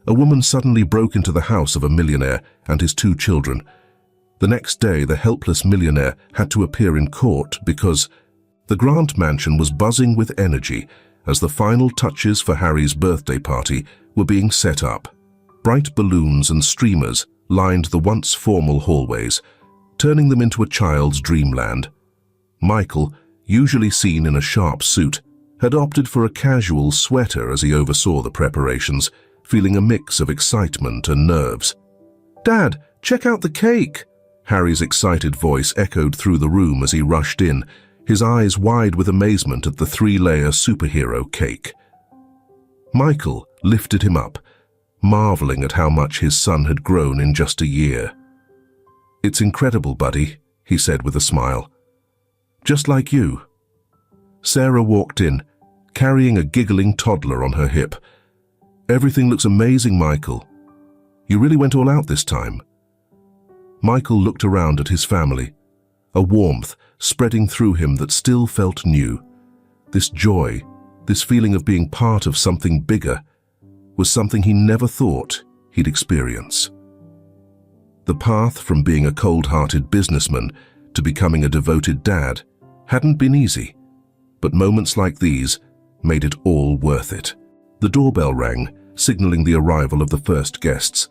A woman suddenly broke into the house of a millionaire and his 2 children. The next day, the helpless millionaire had to appear in court because the Grant mansion was buzzing with energy as the final touches for Harry's birthday party were being set up. Bright balloons and streamers lined the once formal hallways, turning them into a child's dreamland. Michael, usually seen in a sharp suit, had opted for a casual sweater as he oversaw the preparations, feeling a mix of excitement and nerves. "Dad, check out the cake!" Harry's excited voice echoed through the room as he rushed in, his eyes wide with amazement at the 3-layer superhero cake. Michael lifted him up, marveling at how much his son had grown in just a year. "It's incredible, buddy," he said with a smile. "Just like you." Sarah walked in, carrying a giggling toddler on her hip. "Everything looks amazing, Michael. You really went all out this time." Michael looked around at his family, a warmth spreading through him that still felt new. This joy, this feeling of being part of something bigger, was something he never thought he'd experience. The path from being a cold-hearted businessman to becoming a devoted dad hadn't been easy, but moments like these made it all worth it. The doorbell rang, signaling the arrival of the first guests.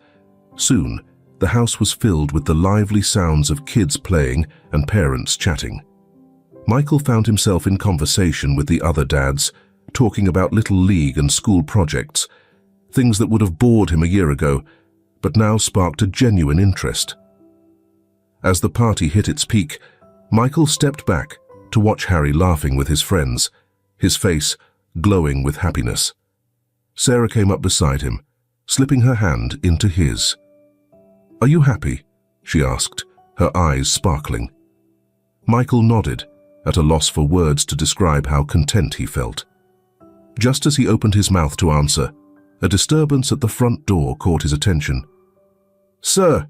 Soon, the house was filled with the lively sounds of kids playing and parents chatting. Michael found himself in conversation with the other dads, talking about Little League and school projects, things that would have bored him a year ago, but now sparked a genuine interest. As the party hit its peak, Michael stepped back to watch Harry laughing with his friends, his face glowing with happiness. Sarah came up beside him, slipping her hand into his. "Are you happy?" she asked, her eyes sparkling. Michael nodded, at a loss for words to describe how content he felt. Just as he opened his mouth to answer, a disturbance at the front door caught his attention. "Sir,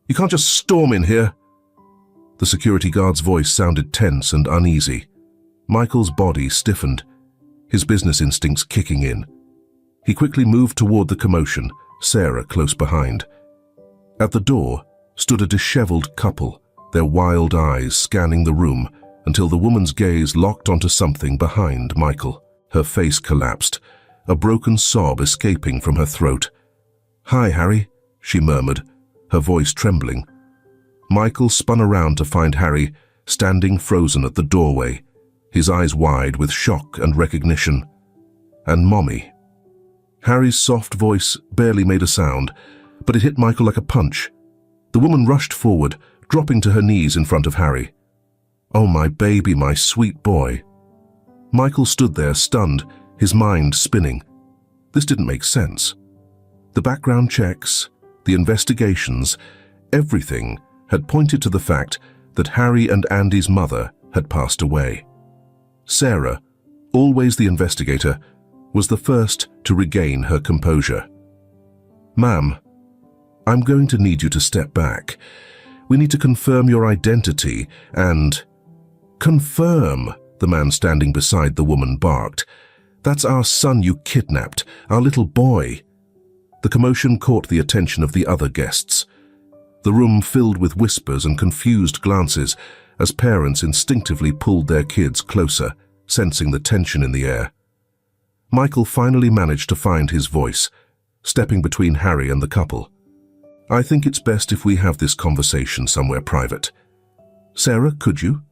you can't just storm in here." The security guard's voice sounded tense and uneasy. Michael's body stiffened, his business instincts kicking in. He quickly moved toward the commotion, Sarah close behind. At the door stood a disheveled couple, their wild eyes scanning the room until the woman's gaze locked onto something behind Michael. Her face collapsed, a broken sob escaping from her throat. "Hi, Harry," she murmured, her voice trembling. Michael spun around to find Harry standing frozen at the doorway, his eyes wide with shock and recognition. "And Mommy." Harry's soft voice barely made a sound, but it hit Michael like a punch. The woman rushed forward, dropping to her knees in front of Harry. "Oh, my baby, my sweet boy." Michael stood there stunned, his mind spinning. This didn't make sense. The background checks, the investigations, everything had pointed to the fact that Harry and Andy's mother had passed away. Sarah, always the investigator, was the first to regain her composure. "Ma'am, I'm going to need you to step back. We need to confirm your identity and—" "Confirm," the man standing beside the woman barked. "That's our son you kidnapped, our little boy." The commotion caught the attention of the other guests. The room filled with whispers and confused glances as parents instinctively pulled their kids closer, sensing the tension in the air. Michael finally managed to find his voice, stepping between Harry and the couple. "I think it's best if we have this conversation somewhere private. Sarah, could you?"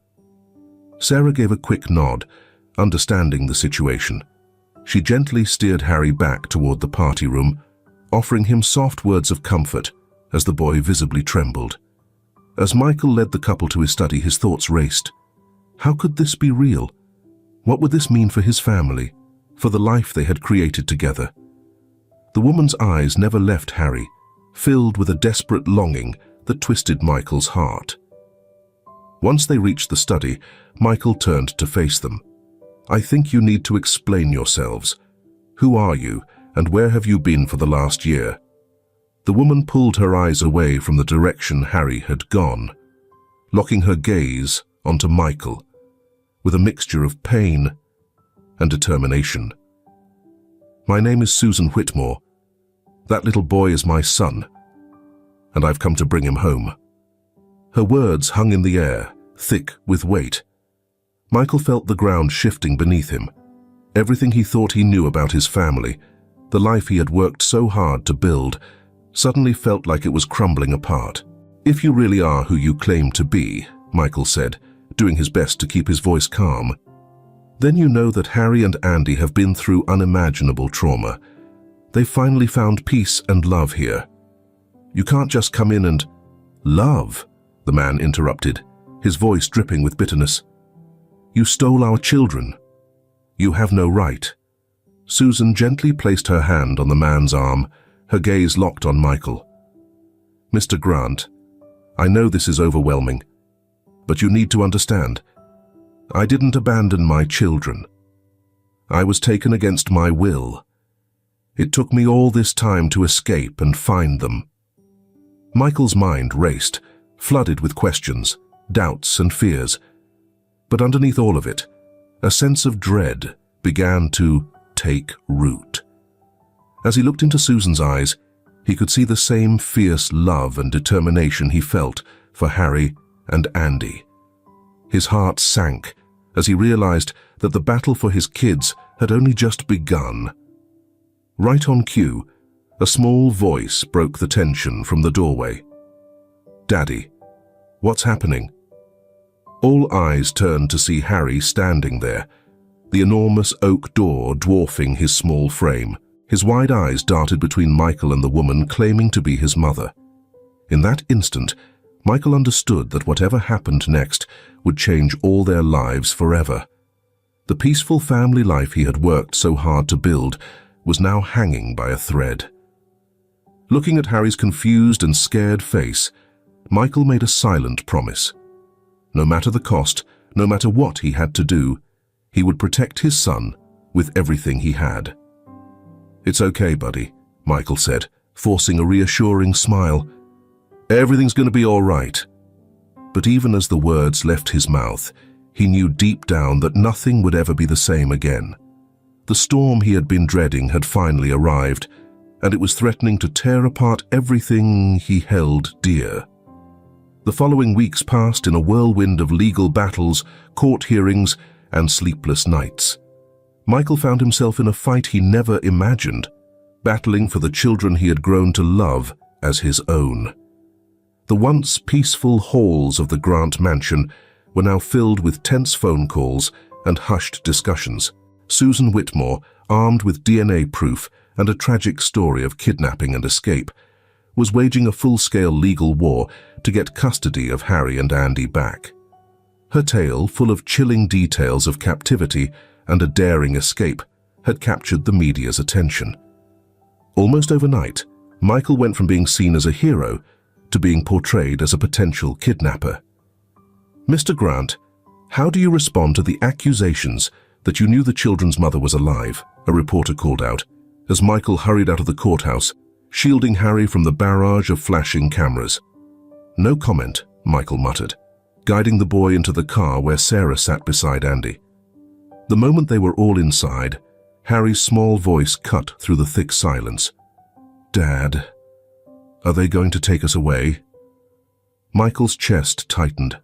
Sarah gave a quick nod, understanding the situation. She gently steered Harry back toward the party room, offering him soft words of comfort as the boy visibly trembled. As Michael led the couple to his study, his thoughts raced. How could this be real? What would this mean for his family, for the life they had created together? The woman's eyes never left Harry, filled with a desperate longing that twisted Michael's heart. Once they reached the study, Michael turned to face them. "I think you need to explain yourselves. Who are you, and where have you been for the last year?" The woman pulled her eyes away from the direction Harry had gone, locking her gaze onto Michael, with a mixture of pain and determination. "My name is Susan Whitmore. That little boy is my son, and I've come to bring him home." Her words hung in the air, thick with weight. Michael felt the ground shifting beneath him. Everything he thought he knew about his family, the life he had worked so hard to build, suddenly felt like it was crumbling apart. "If you really are who you claim to be," Michael said, doing his best to keep his voice calm, "then you know that Harry and Andy have been through unimaginable trauma. They finally found peace and love here. You can't just come in and—" "Love," the man interrupted, his voice dripping with bitterness. "You stole our children. You have no right." Susan gently placed her hand on the man's arm, her gaze locked on Michael. "Mr. Grant, I know this is overwhelming, but you need to understand. I didn't abandon my children. I was taken against my will. It took me all this time to escape and find them." Michael's mind raced, flooded with questions, doubts and fears. But underneath all of it, a sense of dread began to take root. As he looked into Susan's eyes, he could see the same fierce love and determination he felt for Harry and Andy. His heart sank as he realized that the battle for his kids had only just begun. Right on cue, a small voice broke the tension from the doorway. "Daddy, what's happening?" All eyes turned to see Harry standing there, the enormous oak door dwarfing his small frame. His wide eyes darted between Michael and the woman claiming to be his mother. In that instant, Michael understood that whatever happened next would change all their lives forever. The peaceful family life he had worked so hard to build was now hanging by a thread. Looking at Harry's confused and scared face, Michael made a silent promise. No matter the cost, no matter what he had to do, he would protect his son with everything he had. "It's okay, buddy," Michael said, forcing a reassuring smile. "Everything's going to be all right." But even as the words left his mouth, he knew deep down that nothing would ever be the same again. The storm he had been dreading had finally arrived, and it was threatening to tear apart everything he held dear. The following weeks passed in a whirlwind of legal battles, court hearings, and sleepless nights. Michael found himself in a fight he never imagined, battling for the children he had grown to love as his own. The once peaceful halls of the Grant mansion were now filled with tense phone calls and hushed discussions. Susan Whitmore, armed with DNA proof and a tragic story of kidnapping and escape, was waging a full-scale legal war to get custody of Harry and Andy back. Her tale, full of chilling details of captivity and a daring escape, had captured the media's attention. Almost overnight, Michael went from being seen as a hero to being portrayed as a potential kidnapper. "Mr. Grant, how do you respond to the accusations that you knew the children's mother was alive?" a reporter called out, as Michael hurried out of the courthouse, shielding Harry from the barrage of flashing cameras. "No comment," Michael muttered, guiding the boy into the car where Sarah sat beside Andy. The moment they were all inside, Harry's small voice cut through the thick silence. "Dad, are they going to take us away?" Michael's chest tightened.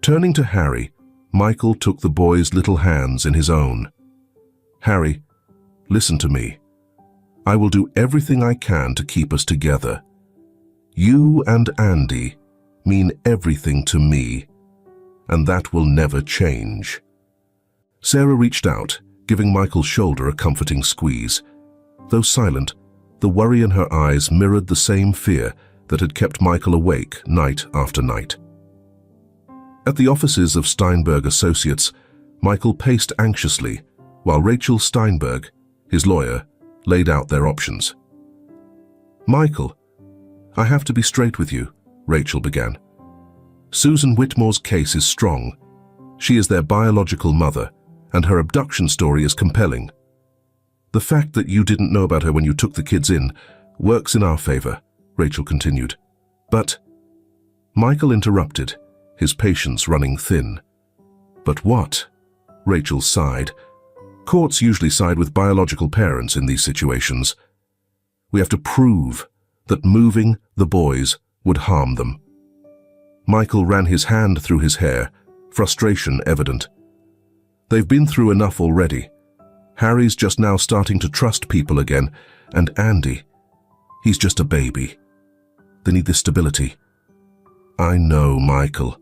Turning to Harry, Michael took the boy's little hands in his own. "Harry, listen to me. I will do everything I can to keep us together. You and Andy mean everything to me, and that will never change." Sarah reached out, giving Michael's shoulder a comforting squeeze. Though silent, the worry in her eyes mirrored the same fear that had kept Michael awake night after night. At the offices of Steinberg Associates, Michael paced anxiously while Rachel Steinberg, his lawyer, laid out their options. "Michael, I have to be straight with you," Rachel began. "Susan Whitmore's case is strong. She is their biological mother, and her abduction story is compelling. The fact that you didn't know about her when you took the kids in works in our favor," Rachel continued. "But—" Michael interrupted, his patience running thin. "But what?" Rachel sighed. "Courts usually side with biological parents in these situations. We have to prove that moving the boys would harm them. Michael ran his hand through his hair, frustration evident. They've been through enough already. Harry's just now starting to trust people again, and Andy, he's just a baby. They need this stability. I know, Michael.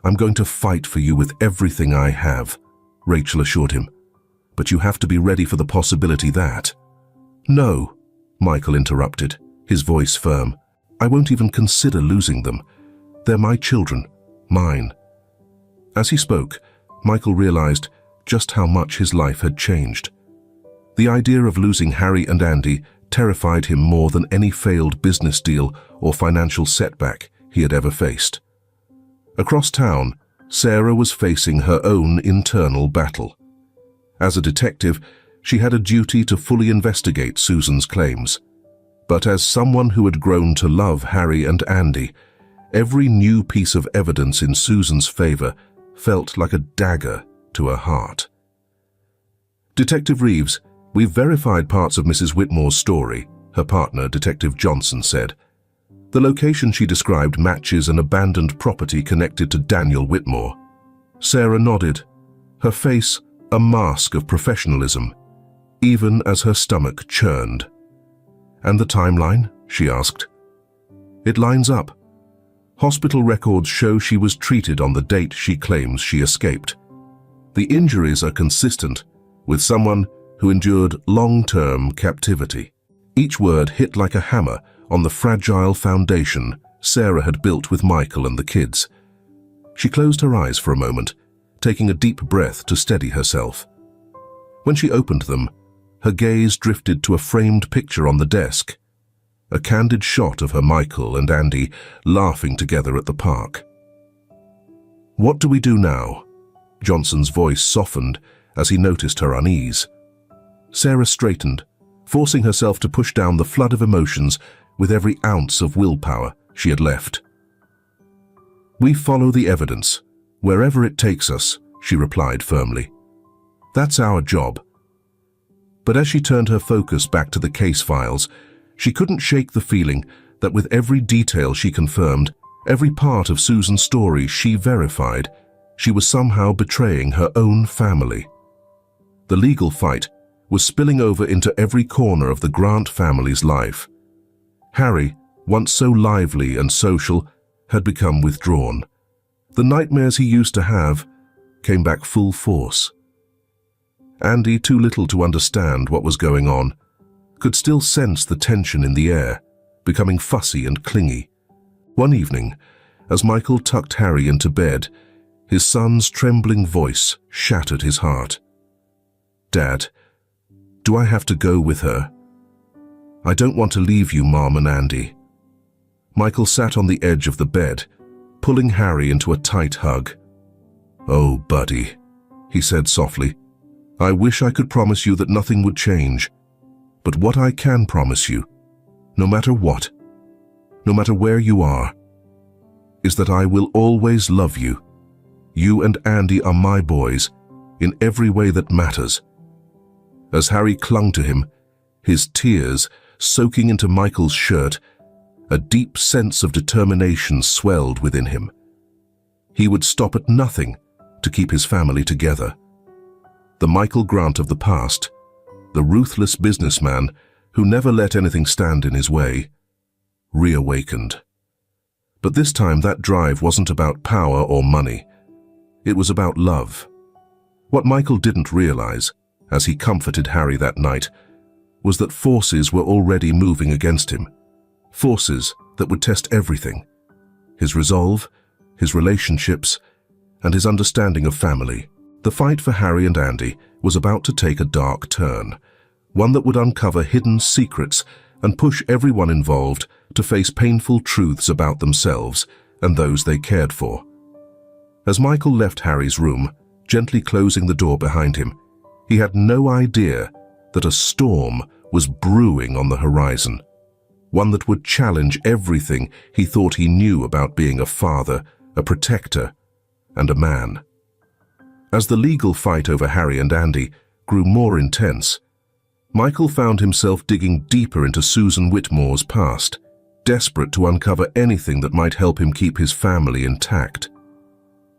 I'm going to fight for you with everything I have, Rachel assured him. But you have to be ready for the possibility that... No, Michael interrupted, his voice firm. I won't even consider losing them. They're my children, mine. As he spoke, Michael realized just how much his life had changed. The idea of losing Harry and Andy terrified him more than any failed business deal or financial setback he had ever faced. Across town, Sarah was facing her own internal battle. As a detective, she had a duty to fully investigate Susan's claims. But as someone who had grown to love Harry and Andy, every new piece of evidence in Susan's favor felt like a dagger to her heart. Detective Reeves, we've verified parts of Mrs. Whitmore's story, her partner, Detective Johnson, said. The location she described matches an abandoned property connected to Daniel Whitmore. Sarah nodded, her face a mask of professionalism, even as her stomach churned. And the timeline? She asked. It lines up. Hospital records show she was treated on the date she claims she escaped. The injuries are consistent with someone who endured long-term captivity. Each word hit like a hammer on the fragile foundation Sarah had built with Michael and the kids. She closed her eyes for a moment, taking a deep breath to steady herself. When she opened them, her gaze drifted to a framed picture on the desk, a candid shot of her Michael and Andy laughing together at the park. What do we do now? Johnson's voice softened as he noticed her unease. Sarah straightened, forcing herself to push down the flood of emotions with every ounce of willpower she had left. We follow the evidence, wherever it takes us, she replied firmly. That's our job. But as she turned her focus back to the case files, she couldn't shake the feeling that with every detail she confirmed, every part of Susan's story she verified, she was somehow betraying her own family. The legal fight was spilling over into every corner of the Grant family's life. Harry, once so lively and social, had become withdrawn. The nightmares he used to have came back full force. Andy, too little to understand what was going on, could still sense the tension in the air, becoming fussy and clingy. One evening, as Michael tucked Harry into bed, his son's trembling voice shattered his heart. Dad, do I have to go with her? I don't want to leave you, Mom and Andy. Michael sat on the edge of the bed, pulling Harry into a tight hug. Oh, buddy, he said softly. I wish I could promise you that nothing would change. But what I can promise you, no matter what, no matter where you are, is that I will always love you. You and Andy are my boys, in every way that matters. As Harry clung to him, his tears soaking into Michael's shirt, a deep sense of determination swelled within him. He would stop at nothing to keep his family together. The Michael Grant of the past, the ruthless businessman who never let anything stand in his way, reawakened. But this time that drive wasn't about power or money. It was about love. What Michael didn't realize, as he comforted Harry that night, was that forces were already moving against him. Forces that would test everything. His resolve, his relationships, and his understanding of family. The fight for Harry and Andy was about to take a dark turn, one that would uncover hidden secrets and push everyone involved to face painful truths about themselves and those they cared for. As Michael left Harry's room, gently closing the door behind him, he had no idea that a storm was brewing on the horizon, one that would challenge everything he thought he knew about being a father, a protector, and a man. As the legal fight over Harry and Andy grew more intense, Michael found himself digging deeper into Susan Whitmore's past, desperate to uncover anything that might help him keep his family intact.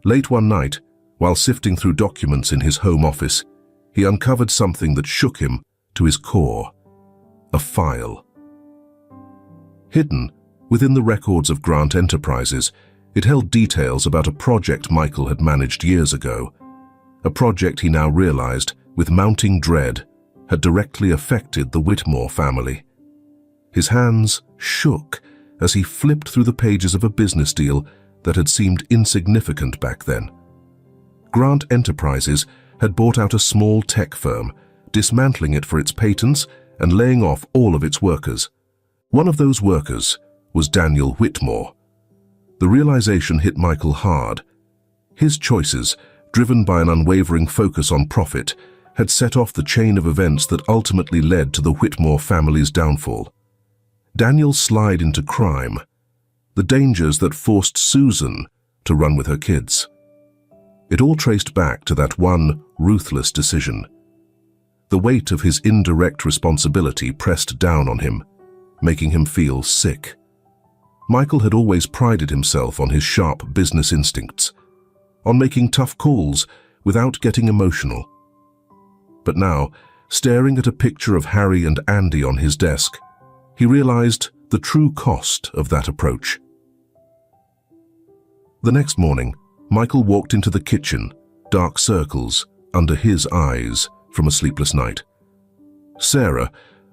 Late one night, while sifting through documents in his home office, he uncovered something that shook him to his core: a file. Hidden within the records of Grant Enterprises, it held details about a project Michael had managed years ago, a project he now realized, with mounting dread, had directly affected the Whitmore family. His hands shook as he flipped through the pages of a business deal that had seemed insignificant back then. Grant Enterprises had bought out a small tech firm, dismantling it for its patents and laying off all of its workers. One of those workers was Daniel Whitmore. The realization hit Michael hard. His choices, driven by an unwavering focus on profit, had set off the chain of events that ultimately led to the Whitmore family's downfall. Daniel's slide into crime, the dangers that forced Susan to run with her kids. It all traced back to that one ruthless decision. The weight of his indirect responsibility pressed down on him, making him feel sick. Michael had always prided himself on his sharp business instincts, on making tough calls without getting emotional. But now, staring at a picture of Harry and Andy on his desk, he realized the true cost of that approach. The next morning, Michael walked into the kitchen, dark circles under his eyes from a sleepless night. Sarah,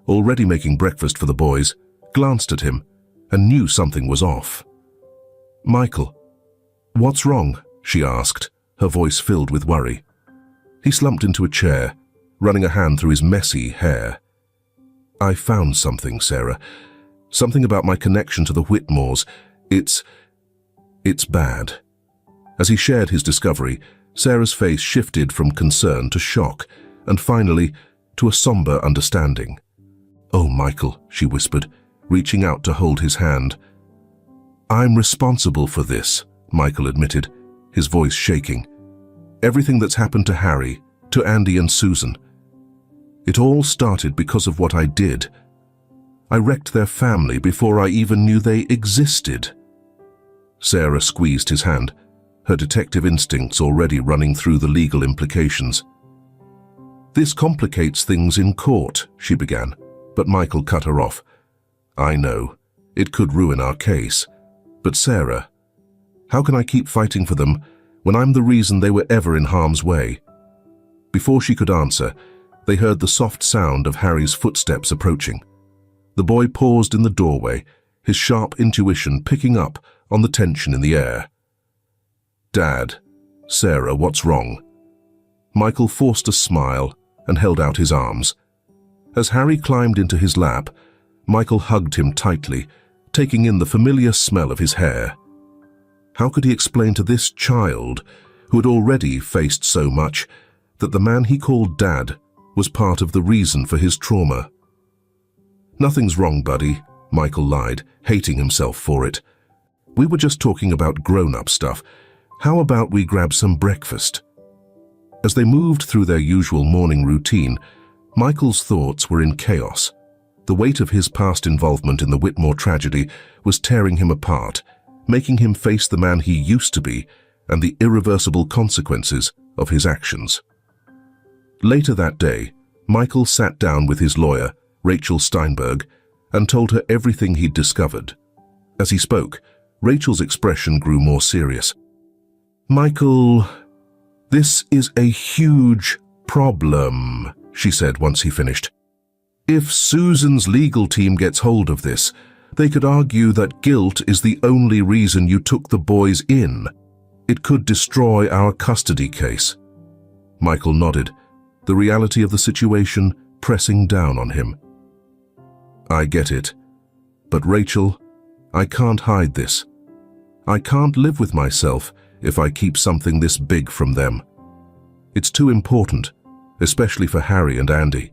already making breakfast for the boys, glanced at him and knew something was off. "Michael, what's wrong?" she asked, her voice filled with worry. He slumped into a chair, running a hand through his messy hair. "I found something, Sarah. Something about my connection to the Whitmores. It's bad." As he shared his discovery, Sarah's face shifted from concern to shock, and finally to a somber understanding. "Oh, Michael," she whispered, reaching out to hold his hand. "I'm responsible for this," Michael admitted, his voice shaking. "Everything that's happened to Harry, to Andy and Susan. It all started because of what I did. I wrecked their family before I even knew they existed." Sarah squeezed his hand, her detective instincts already running through the legal implications. "This complicates things in court," she began, but Michael cut her off. "I know, it could ruin our case. But Sarah, how can I keep fighting for them when I'm the reason they were ever in harm's way?" Before she could answer, they heard the soft sound of Harry's footsteps approaching. The boy paused in the doorway, his sharp intuition picking up on the tension in the air. "Dad, Sarah, what's wrong?" Michael forced a smile and held out his arms. As Harry climbed into his lap, Michael hugged him tightly, taking in the familiar smell of his hair. How could he explain to this child, who had already faced so much, that the man he called Dad was part of the reason for his trauma? "Nothing's wrong, buddy," Michael lied, hating himself for it. "We were just talking about grown-up stuff. How about we grab some breakfast?" As they moved through their usual morning routine, Michael's thoughts were in chaos. The weight of his past involvement in the Whitmore tragedy was tearing him apart, making him face the man he used to be and the irreversible consequences of his actions. Later that day, Michael sat down with his lawyer, Rachel Steinberg, and told her everything he'd discovered. As he spoke, Rachel's expression grew more serious. "Michael, this is a huge problem," she said once he finished. "If Susan's legal team gets hold of this, they could argue that guilt is the only reason you took the boys in. It could destroy our custody case." Michael nodded, the reality of the situation pressing down on him. "I get it. But Rachel, I can't hide this. I can't live with myself if I keep something this big from them. It's too important, especially for Harry and Andy."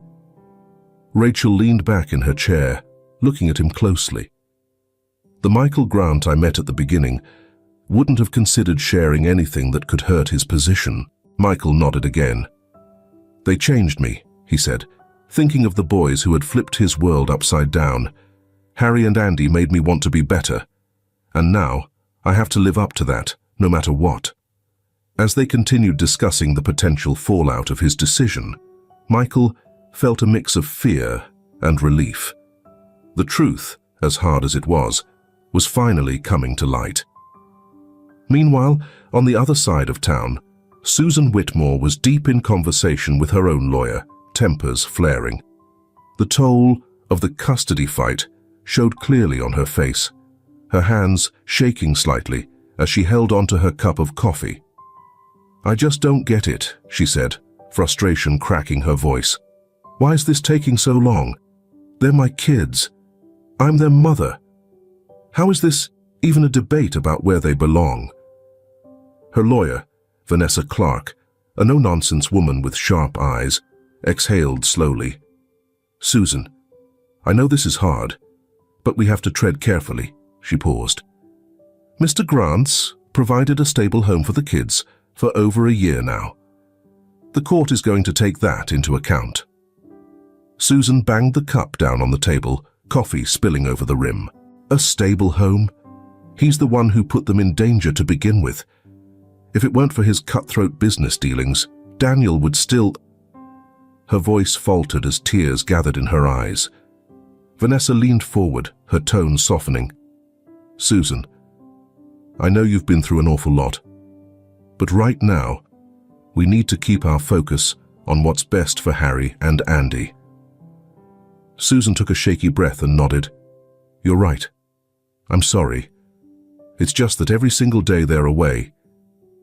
Rachel leaned back in her chair, looking at him closely. "The Michael Grant I met at the beginning wouldn't have considered sharing anything that could hurt his position." Michael nodded again. "They changed me," he said, Thinking of the boys who had flipped his world upside down, Harry and Andy made me want to be better. And now, I have to live up to that, no matter what. As they continued discussing the potential fallout of his decision, Michael felt a mix of fear and relief. The truth, as hard as it was finally coming to light. Meanwhile, on the other side of town, Susan Whitmore was deep in conversation with her own lawyer, tempers flaring. The toll of the custody fight showed clearly on her face, her hands shaking slightly as she held onto her cup of coffee. "I just don't get it," she said, frustration cracking her voice. "Why is this taking so long? They're my kids. I'm their mother. How is this even a debate about where they belong?" Her lawyer, Vanessa Clark, a no-nonsense woman with sharp eyes, exhaled slowly. "Susan, I know this is hard, but we have to tread carefully," she paused. "Mr. Grant's provided a stable home for the kids for over a year now. The court is going to take that into account." Susan banged the cup down on the table, coffee spilling over the rim. "A stable home? He's the one who put them in danger to begin with. If it weren't for his cutthroat business dealings, Daniel would still—" Her voice faltered as tears gathered in her eyes. Vanessa leaned forward, her tone softening. "Susan, I know you've been through an awful lot, but right now, we need to keep our focus on what's best for Harry and Andy." Susan took a shaky breath and nodded. "You're right. I'm sorry. It's just that every single day they're away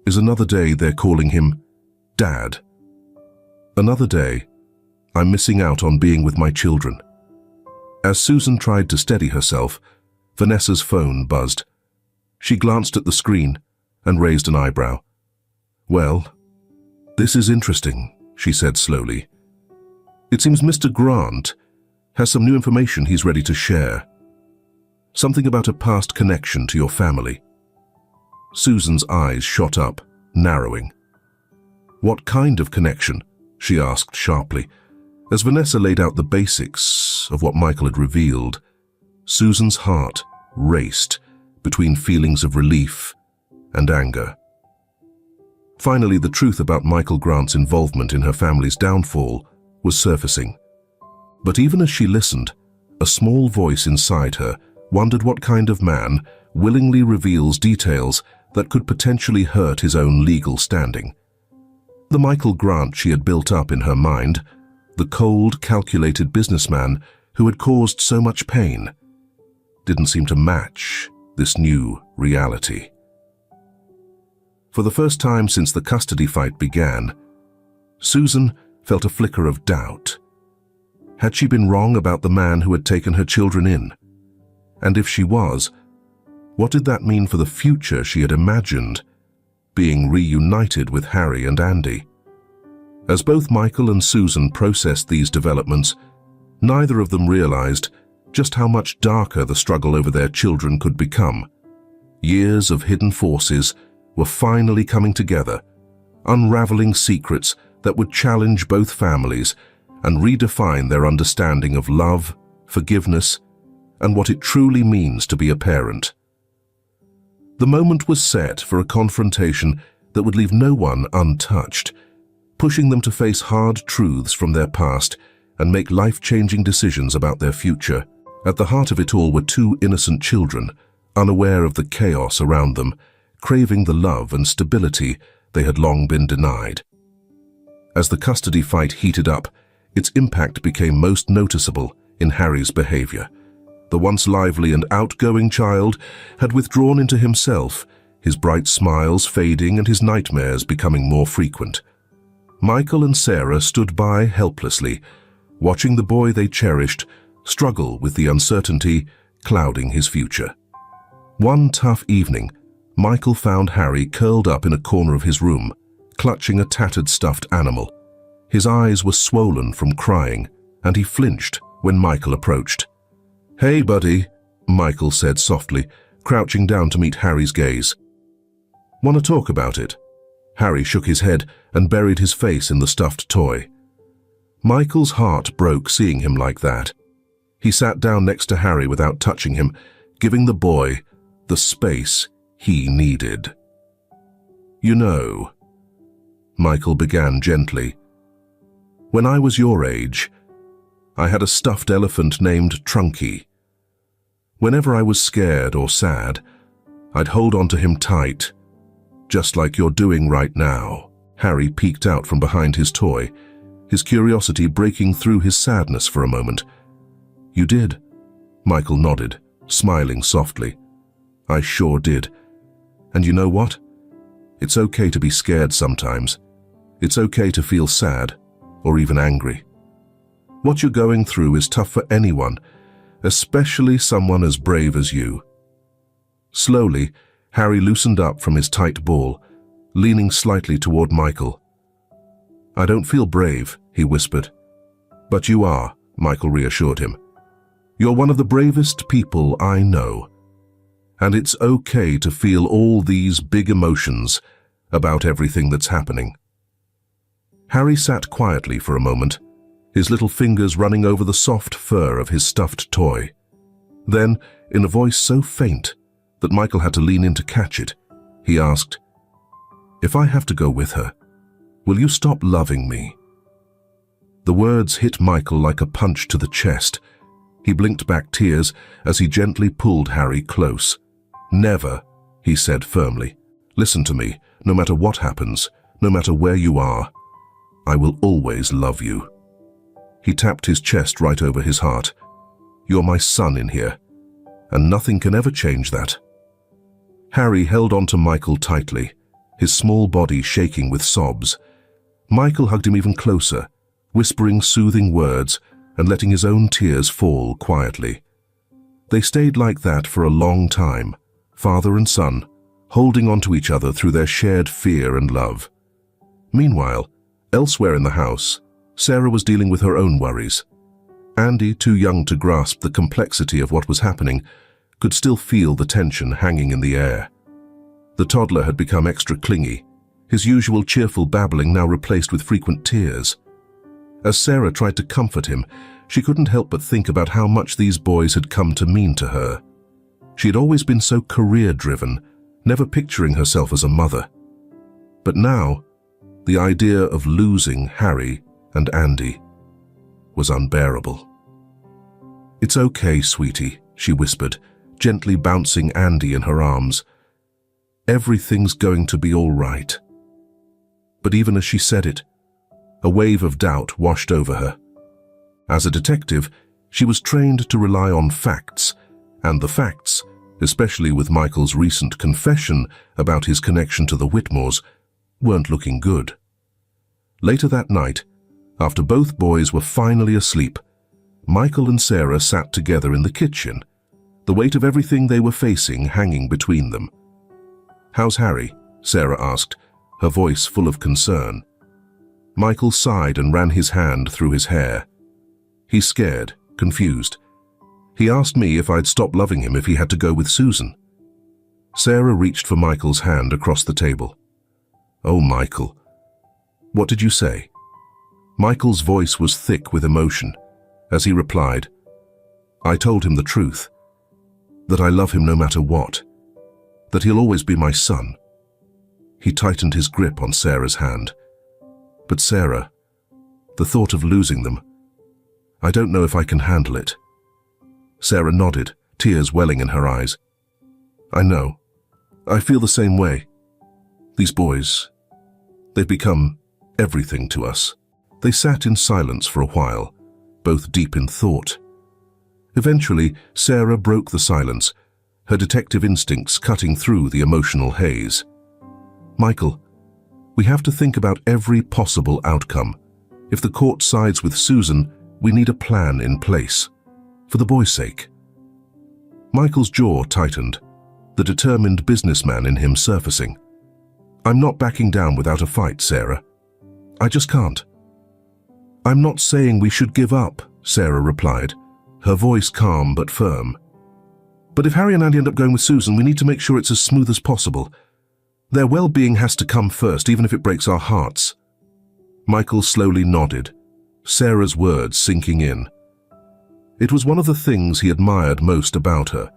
is another day they're calling him Dad. Another day I'm missing out on being with my children." As Susan tried to steady herself, Vanessa's phone buzzed. She glanced at the screen and raised an eyebrow. "Well, this is interesting," she said slowly. "It seems Mr. Grant has some new information he's ready to share. Something about a past connection to your family." Susan's eyes shot up, narrowing. "What kind of connection?" she asked sharply. As Vanessa laid out the basics of what Michael had revealed, Susan's heart raced between feelings of relief and anger. Finally, the truth about Michael Grant's involvement in her family's downfall was surfacing. But even as she listened, a small voice inside her wondered what kind of man willingly reveals details that could potentially hurt his own legal standing. The Michael Grant she had built up in her mind, the cold, calculated businessman who had caused so much pain, didn't seem to match this new reality. For the first time since the custody fight began, Susan felt a flicker of doubt. Had she been wrong about the man who had taken her children in? And if she was, what did that mean for the future she had imagined, being reunited with Harry and Andy? As both Michael and Susan processed these developments, neither of them realized just how much darker the struggle over their children could become. Years of hidden forces were finally coming together, unraveling secrets that would challenge both families and redefine their understanding of love, forgiveness, and what it truly means to be a parent. The moment was set for a confrontation that would leave no one untouched, pushing them to face hard truths from their past and make life-changing decisions about their future. At the heart of it all were two innocent children, unaware of the chaos around them, craving the love and stability they had long been denied. As the custody fight heated up, its impact became most noticeable in Harry's behavior. The once lively and outgoing child had withdrawn into himself, his bright smiles fading and his nightmares becoming more frequent. Michael and Sarah stood by helplessly, watching the boy they cherished struggle with the uncertainty clouding his future. One tough evening, Michael found Harry curled up in a corner of his room, clutching a tattered stuffed animal. His eyes were swollen from crying, and he flinched when Michael approached. "Hey, buddy," Michael said softly, crouching down to meet Harry's gaze. "Want to talk about it?" Harry shook his head and buried his face in the stuffed toy. Michael's heart broke seeing him like that. He sat down next to Harry without touching him, giving the boy the space he needed. "You know," Michael began gently, "when I was your age, I had a stuffed elephant named Trunky. Whenever I was scared or sad, I'd hold on to him tight, just like you're doing right now." Harry peeked out from behind his toy, his curiosity breaking through his sadness for a moment. "You did?" Michael nodded, smiling softly. "I sure did. And you know what? It's okay to be scared sometimes. It's okay to feel sad, or even angry. What you're going through is tough for anyone, especially someone as brave as you." Slowly, Harry loosened up from his tight ball, leaning slightly toward Michael. "I don't feel brave," he whispered. "But you are," Michael reassured him. "You're one of the bravest people I know. And it's okay to feel all these big emotions about everything that's happening." Harry sat quietly for a moment, his little fingers running over the soft fur of his stuffed toy. Then, in a voice so faint that Michael had to lean in to catch it, he asked, "If I have to go with her, will you stop loving me?" The words hit Michael like a punch to the chest. He blinked back tears as he gently pulled Harry close. "Never," he said firmly. "Listen to me, no matter what happens, no matter where you are, I will always love you." He tapped his chest right over his heart. "You're my son in here, and nothing can ever change that." Harry held on to Michael tightly, his small body shaking with sobs. Michael hugged him even closer, whispering soothing words and letting his own tears fall quietly. They stayed like that for a long time, father and son, holding on to each other through their shared fear and love. Meanwhile, elsewhere in the house, Sarah was dealing with her own worries. Andy, too young to grasp the complexity of what was happening, could still feel the tension hanging in the air. The toddler had become extra clingy, his usual cheerful babbling now replaced with frequent tears. As Sarah tried to comfort him, she couldn't help but think about how much these boys had come to mean to her. She had always been so career-driven, never picturing herself as a mother. But now, the idea of losing Harry and Andy was unbearable. "It's okay, sweetie," she whispered, gently bouncing Andy in her arms. "Everything's going to be all right." But even as she said it, a wave of doubt washed over her. As a detective, she was trained to rely on facts, and the facts, especially with Michael's recent confession about his connection to the Whitmores, weren't looking good. Later that night, after both boys were finally asleep, Michael and Sarah sat together in the kitchen, the weight of everything they were facing hanging between them. "How's Harry?" Sarah asked, her voice full of concern. Michael sighed and ran his hand through his hair. He's scared, confused. He asked me if I'd stop loving him if he had to go with Susan. Sarah reached for Michael's hand across the table. "Oh, Michael. What did you say?" Michael's voice was thick with emotion as he replied, "I told him the truth, that I love him no matter what, that he'll always be my son." He tightened his grip on Sarah's hand. "But Sarah, the thought of losing them, I don't know if I can handle it." Sarah nodded, tears welling in her eyes. "I know. I feel the same way. These boys, they've become everything to us." They sat in silence for a while, both deep in thought. Eventually, Sarah broke the silence, her detective instincts cutting through the emotional haze. "Michael, we have to think about every possible outcome. If the court sides with Susan, we need a plan in place, for the boys' sake." Michael's jaw tightened, the determined businessman in him surfacing. "I'm not backing down without a fight, Sarah. I just can't." "I'm not saying we should give up," Sarah replied, her voice calm but firm. "But if Harry and Andy end up going with Susan, we need to make sure it's as smooth as possible. Their well-being has to come first, even if it breaks our hearts." Michael slowly nodded, Sarah's words sinking in. It was one of the things he admired most about her,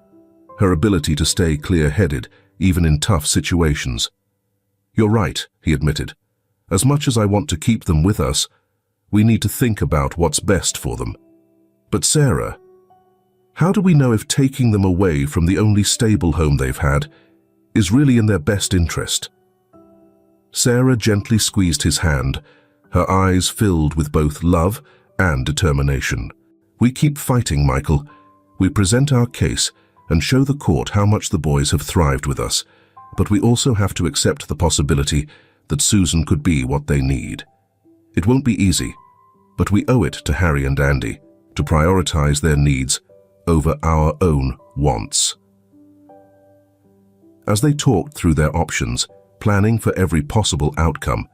her ability to stay clear-headed, even in tough situations. "You're right," he admitted. "As much as I want to keep them with us, we need to think about what's best for them." "But Sarah, how do we know if taking them away from the only stable home they've had is really in their best interest?" Sarah gently squeezed his hand, her eyes filled with both love and determination. "We keep fighting, Michael. We present our case and show the court how much the boys have thrived with us, but we also have to accept the possibility that Susan could be what they need. It won't be easy, but we owe it to Harry and Andy to prioritize their needs over our own wants." As they talked through their options, planning for every possible outcome,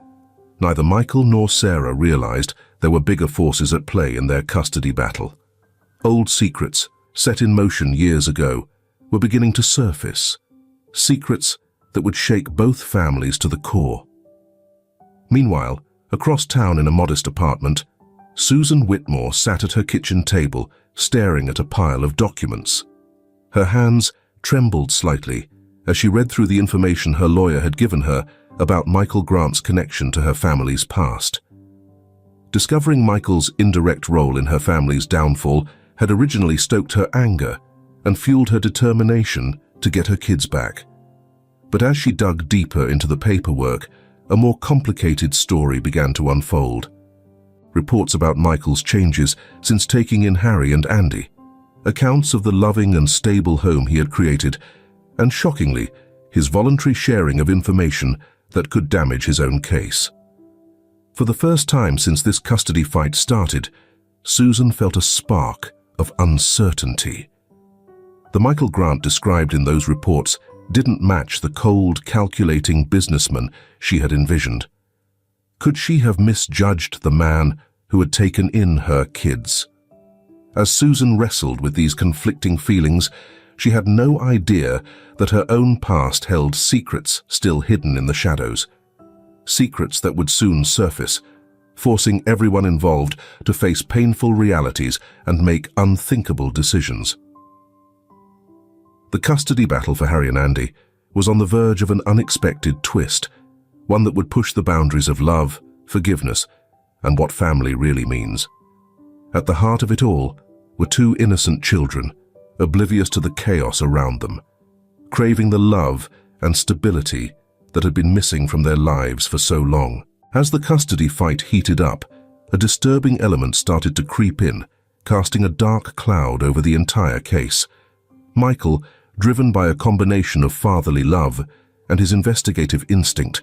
neither Michael nor Sarah realized there were bigger forces at play in their custody battle. Old secrets, set in motion years ago, were beginning to surface. Secrets that would shake both families to the core. Meanwhile, across town in a modest apartment, Susan Whitmore sat at her kitchen table, staring at a pile of documents. Her hands trembled slightly as she read through the information her lawyer had given her about Michael Grant's connection to her family's past. Discovering Michael's indirect role in her family's downfall had originally stoked her anger and fueled her determination to get her kids back. But as she dug deeper into the paperwork, a more complicated story began to unfold. Reports about Michael's changes since taking in Harry and Andy, accounts of the loving and stable home he had created, and shockingly, his voluntary sharing of information that could damage his own case. For the first time since this custody fight started, Susan felt a spark of uncertainty. The Michael Grant described in those reports didn't match the cold, calculating businessman she had envisioned. Could she have misjudged the man who had taken in her kids? As Susan wrestled with these conflicting feelings, she had no idea that her own past held secrets still hidden in the shadows. Secrets that would soon surface, forcing everyone involved to face painful realities and make unthinkable decisions. The custody battle for Harry and Andy was on the verge of an unexpected twist, one that would push the boundaries of love, forgiveness, and what family really means. At the heart of it all were two innocent children, oblivious to the chaos around them, craving the love and stability that had been missing from their lives for so long. As the custody fight heated up, a disturbing element started to creep in, casting a dark cloud over the entire case. Michael, driven by a combination of fatherly love and his investigative instinct,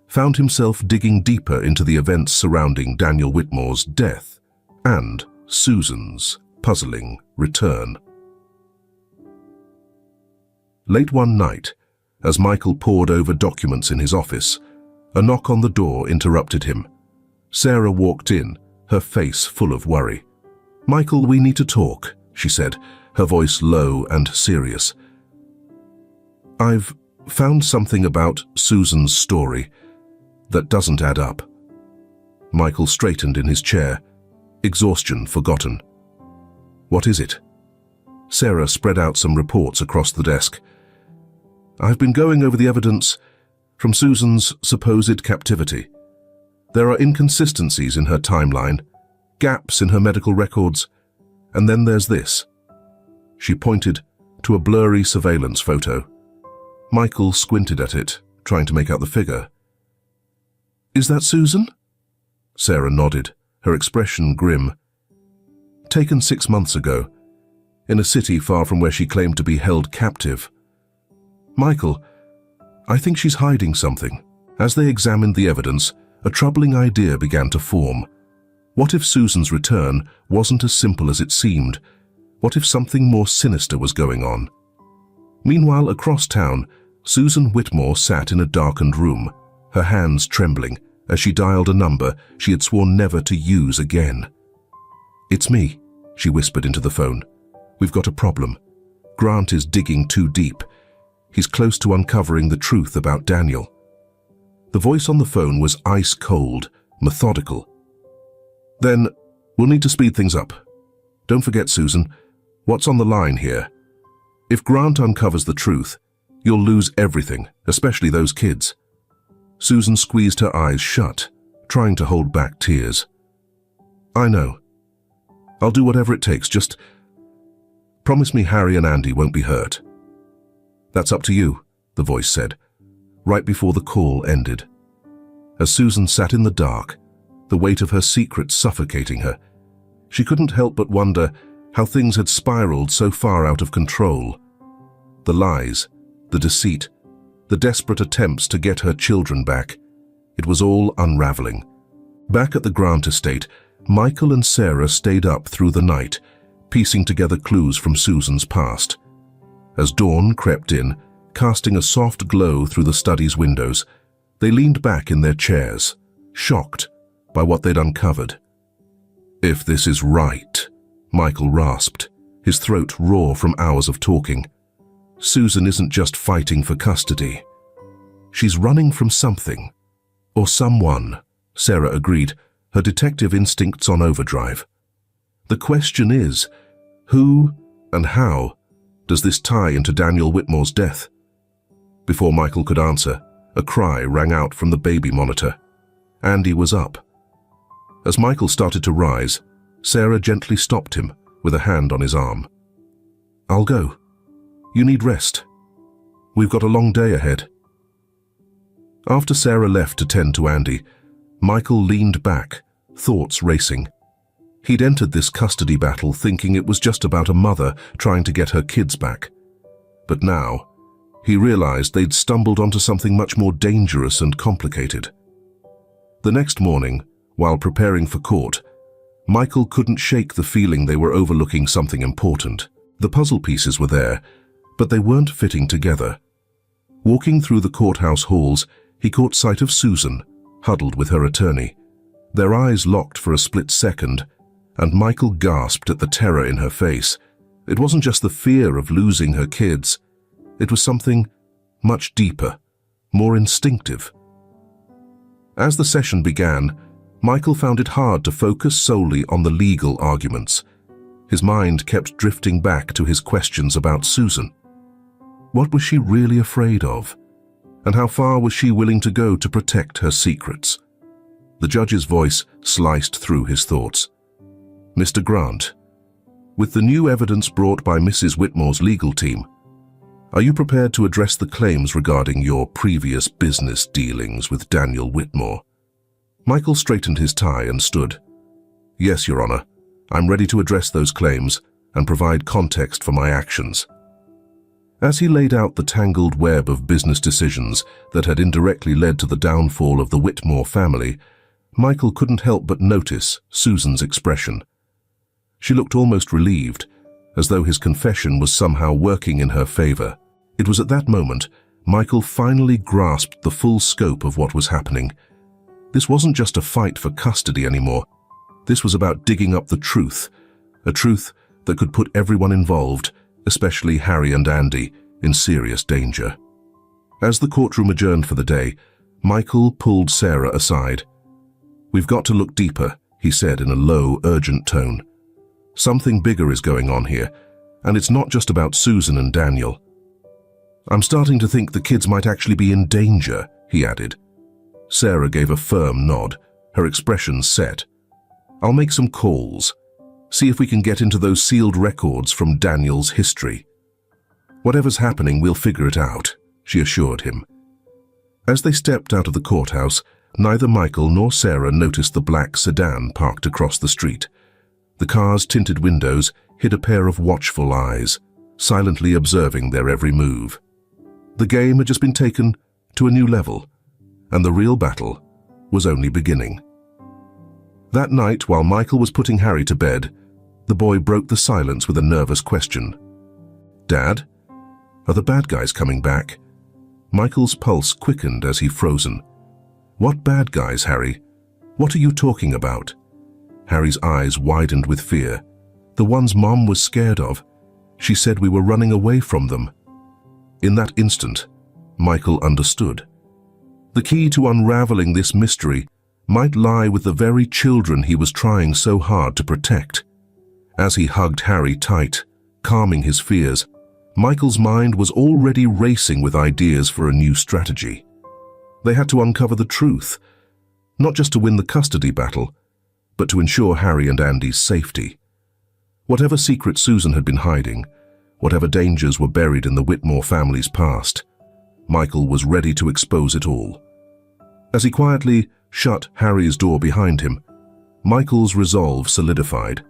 found himself digging deeper into the events surrounding Daniel Whitmore's death and Susan's puzzling return. Late one night, as Michael pored over documents in his office, a knock on the door interrupted him. Sarah walked in, her face full of worry. "Michael, we need to talk," she said, her voice low and serious. "I've found something about Susan's story that doesn't add up." Michael straightened in his chair, exhaustion forgotten. "What is it?" Sarah spread out some reports across the desk. "I've been going over the evidence from Susan's supposed captivity. There are inconsistencies in her timeline, gaps in her medical records, and then there's this." She pointed to a blurry surveillance photo. Michael squinted at it, trying to make out the figure. "Is that Susan?" Sarah nodded, her expression grim. "Taken 6 months ago, in a city far from where she claimed to be held captive. Michael, I think she's hiding something." As they examined the evidence, a troubling idea began to form. What if Susan's return wasn't as simple as it seemed? What if something more sinister was going on? Meanwhile, across town, Susan Whitmore sat in a darkened room, her hands trembling as she dialed a number she had sworn never to use again. "It's me," she whispered into the phone. "We've got a problem. Grant is digging too deep. He's close to uncovering the truth about Daniel." The voice on the phone was ice cold, methodical. "Then We'll need to speed things up. Don't forget, Susan, what's on the line here? If Grant uncovers the truth, you'll lose everything, especially those kids. Susan squeezed her eyes shut, trying to hold back tears. I know. I'll do whatever it takes, just promise me Harry and Andy won't be hurt. That's up to you, the voice said, right before the call ended. As Susan sat in the dark, the weight of her secret suffocating her, she couldn't help but wonder how things had spiraled so far out of control. The lies, the deceit, the desperate attempts to get her children back. It was all unraveling. Back at the Grant estate, Michael and Sarah stayed up through the night, piecing together clues from Susan's past. As dawn crept in, casting a soft glow through the study's windows, they leaned back in their chairs, shocked by what they'd uncovered. If this is right, Michael rasped, his throat raw from hours of talking. Susan isn't just fighting for custody. She's running from something, or someone, Sarah agreed, her detective instincts on overdrive. The question is, who and how does this tie into Daniel Whitmore's death? Before Michael could answer, a cry rang out from the baby monitor. Andy was up. As Michael started to rise, Sarah gently stopped him with a hand on his arm. I'll go. You need rest. We've got a long day ahead. After Sarah left to tend to Andy, Michael leaned back, thoughts racing. He'd entered this custody battle thinking it was just about a mother trying to get her kids back. But now, he realized they'd stumbled onto something much more dangerous and complicated. The next morning, while preparing for court, Michael couldn't shake the feeling they were overlooking something important. The puzzle pieces were there, but they weren't fitting together. Walking through the courthouse halls, he caught sight of Susan, huddled with her attorney. Their eyes locked for a split second, and Michael gasped at the terror in her face. It wasn't just the fear of losing her kids. It was something much deeper, more instinctive. As the session began, Michael found it hard to focus solely on the legal arguments. His mind kept drifting back to his questions about Susan. What was she really afraid of? And how far was she willing to go to protect her secrets? The judge's voice sliced through his thoughts. Mr. Grant, with the new evidence brought by Mrs. Whitmore's legal team, are you prepared to address the claims regarding your previous business dealings with Daniel Whitmore? Michael straightened his tie and stood. Yes, Your Honor. I'm ready to address those claims and provide context for my actions. As he laid out the tangled web of business decisions that had indirectly led to the downfall of the Whitmore family, Michael couldn't help but notice Susan's expression. She looked almost relieved, as though his confession was somehow working in her favor. It was at that moment Michael finally grasped the full scope of what was happening. This wasn't just a fight for custody anymore. This was about digging up the truth, a truth that could put everyone involved, especially Harry and Andy, in serious danger. As the courtroom adjourned for the day, Michael pulled Sarah aside. We've got to look deeper, he said in a low, urgent tone. Something bigger is going on here, and it's not just about Susan and Daniel. I'm starting to think the kids might actually be in danger, he added. Sarah gave a firm nod, her expression set. I'll make some calls. See if we can get into those sealed records from Daniel's history. Whatever's happening, we'll figure it out, she assured him. As they stepped out of the courthouse, neither Michael nor Sarah noticed the black sedan parked across the street. The car's tinted windows hid a pair of watchful eyes, silently observing their every move. The game had just been taken to a new level, and the real battle was only beginning. That night, while Michael was putting Harry to bed, the boy broke the silence with a nervous question. Dad, are the bad guys coming back? Michael's pulse quickened as he frozen. What bad guys, Harry? What are you talking about? Harry's eyes widened with fear. The ones Mom was scared of. She said we were running away from them. In that instant, Michael understood. The key to unraveling this mystery might lie with the very children he was trying so hard to protect. As he hugged Harry tight, calming his fears, Michael's mind was already racing with ideas for a new strategy. They had to uncover the truth, not just to win the custody battle, but to ensure Harry and Andy's safety. Whatever secret Susan had been hiding, whatever dangers were buried in the Whitmore family's past, Michael was ready to expose it all. As he quietly shut Harry's door behind him, Michael's resolve solidified.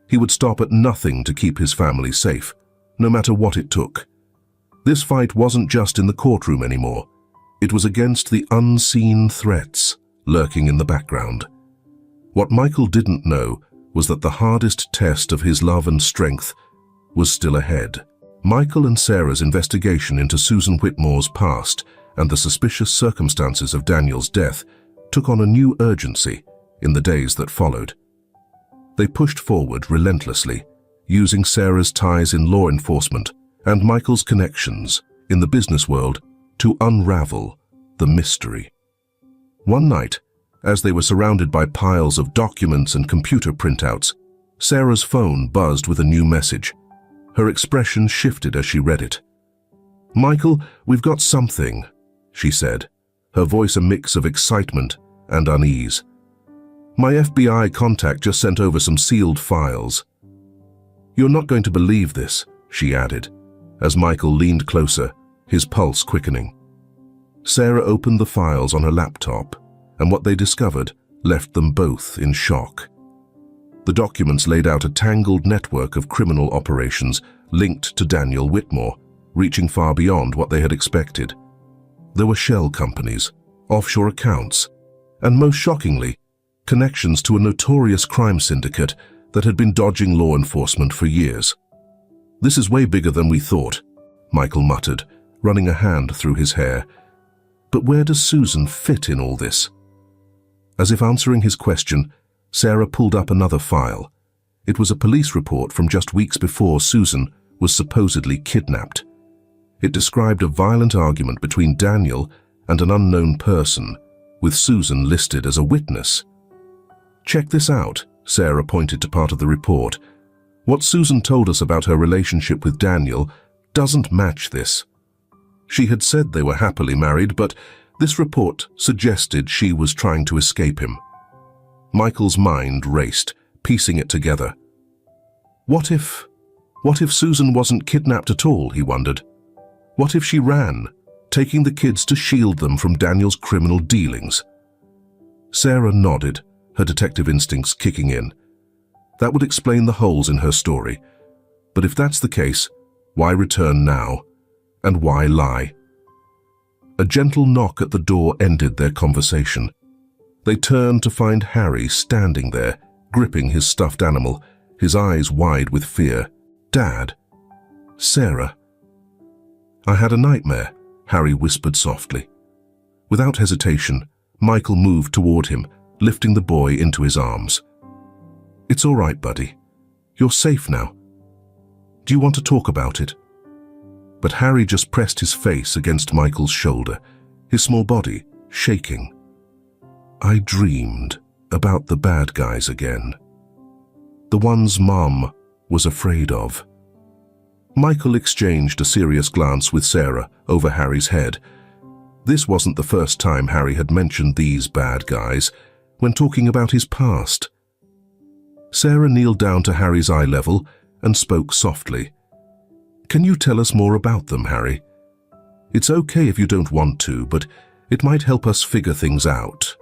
He would stop at nothing to keep his family safe, no matter what it took. This fight wasn't just in the courtroom anymore. It was against the unseen threats lurking in the background. What Michael didn't know was that the hardest test of his love and strength was still ahead. Michael and Sarah's investigation into Susan Whitmore's past and the suspicious circumstances of Daniel's death took on a new urgency in the days that followed. They pushed forward relentlessly, using Sarah's ties in law enforcement and Michael's connections in the business world to unravel the mystery. One night, as they were surrounded by piles of documents and computer printouts, Sarah's phone buzzed with a new message. Her expression shifted as she read it. "Michael, we've got something," she said, her voice a mix of excitement and unease. "My FBI contact just sent over some sealed files." "You're not going to believe this," she added, as Michael leaned closer, his pulse quickening. Sarah opened the files on her laptop, and what they discovered left them both in shock. The documents laid out a tangled network of criminal operations linked to Daniel Whitmore, reaching far beyond what they had expected. There were shell companies, offshore accounts, and most shockingly, connections to a notorious crime syndicate that had been dodging law enforcement for years. "This is way bigger than we thought," Michael muttered, running a hand through his hair. "But where does Susan fit in all this?" As if answering his question, Sarah pulled up another file. It was a police report from just weeks before Susan was supposedly kidnapped. It described a violent argument between Daniel and an unknown person, with Susan listed as a witness. "Check this out," Sarah pointed to part of the report. "What Susan told us about her relationship with Daniel doesn't match this. She had said they were happily married, but this report suggested she was trying to escape him." Michael's mind raced, piecing it together. What if Susan wasn't kidnapped at all, he wondered. What if she ran, taking the kids to shield them from Daniel's criminal dealings? Sarah nodded, her detective instincts kicking in. That would explain the holes in her story. But if that's the case, why return now? And why lie? A gentle knock at the door ended their conversation. They turned to find Harry standing there, gripping his stuffed animal, his eyes wide with fear. "Dad." "Sarah." "I had a nightmare," Harry whispered softly. Without hesitation, Michael moved toward him, lifting the boy into his arms. "It's all right, buddy. You're safe now. Do you want to talk about it?" But Harry just pressed his face against Michael's shoulder, his small body shaking. "I dreamed about the bad guys again. The ones Mom was afraid of." Michael exchanged a serious glance with Sarah over Harry's head. This wasn't the first time Harry had mentioned these bad guys when talking about his past. Sarah kneeled down to Harry's eye level and spoke softly. "Can you tell us more about them, Harry? It's okay if you don't want to, but it might help us figure things out."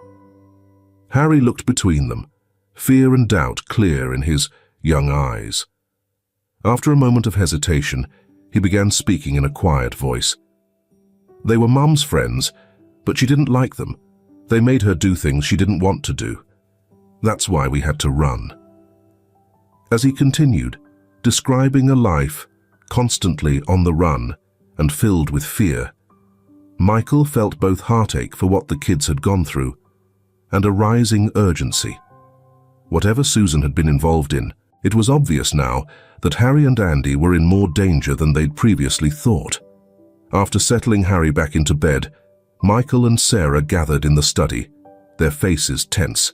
Harry looked between them, fear and doubt clear in his young eyes. After a moment of hesitation, he began speaking in a quiet voice. "They were Mum's friends, but she didn't like them. They made her do things she didn't want to do. That's why we had to run." As he continued, describing a life constantly on the run and filled with fear, Michael felt both heartache for what the kids had gone through and a rising urgency. Whatever Susan had been involved in, it was obvious now that Harry and Andy were in more danger than they'd previously thought. After settling Harry back into bed, Michael and Sarah gathered in the study, their faces tense.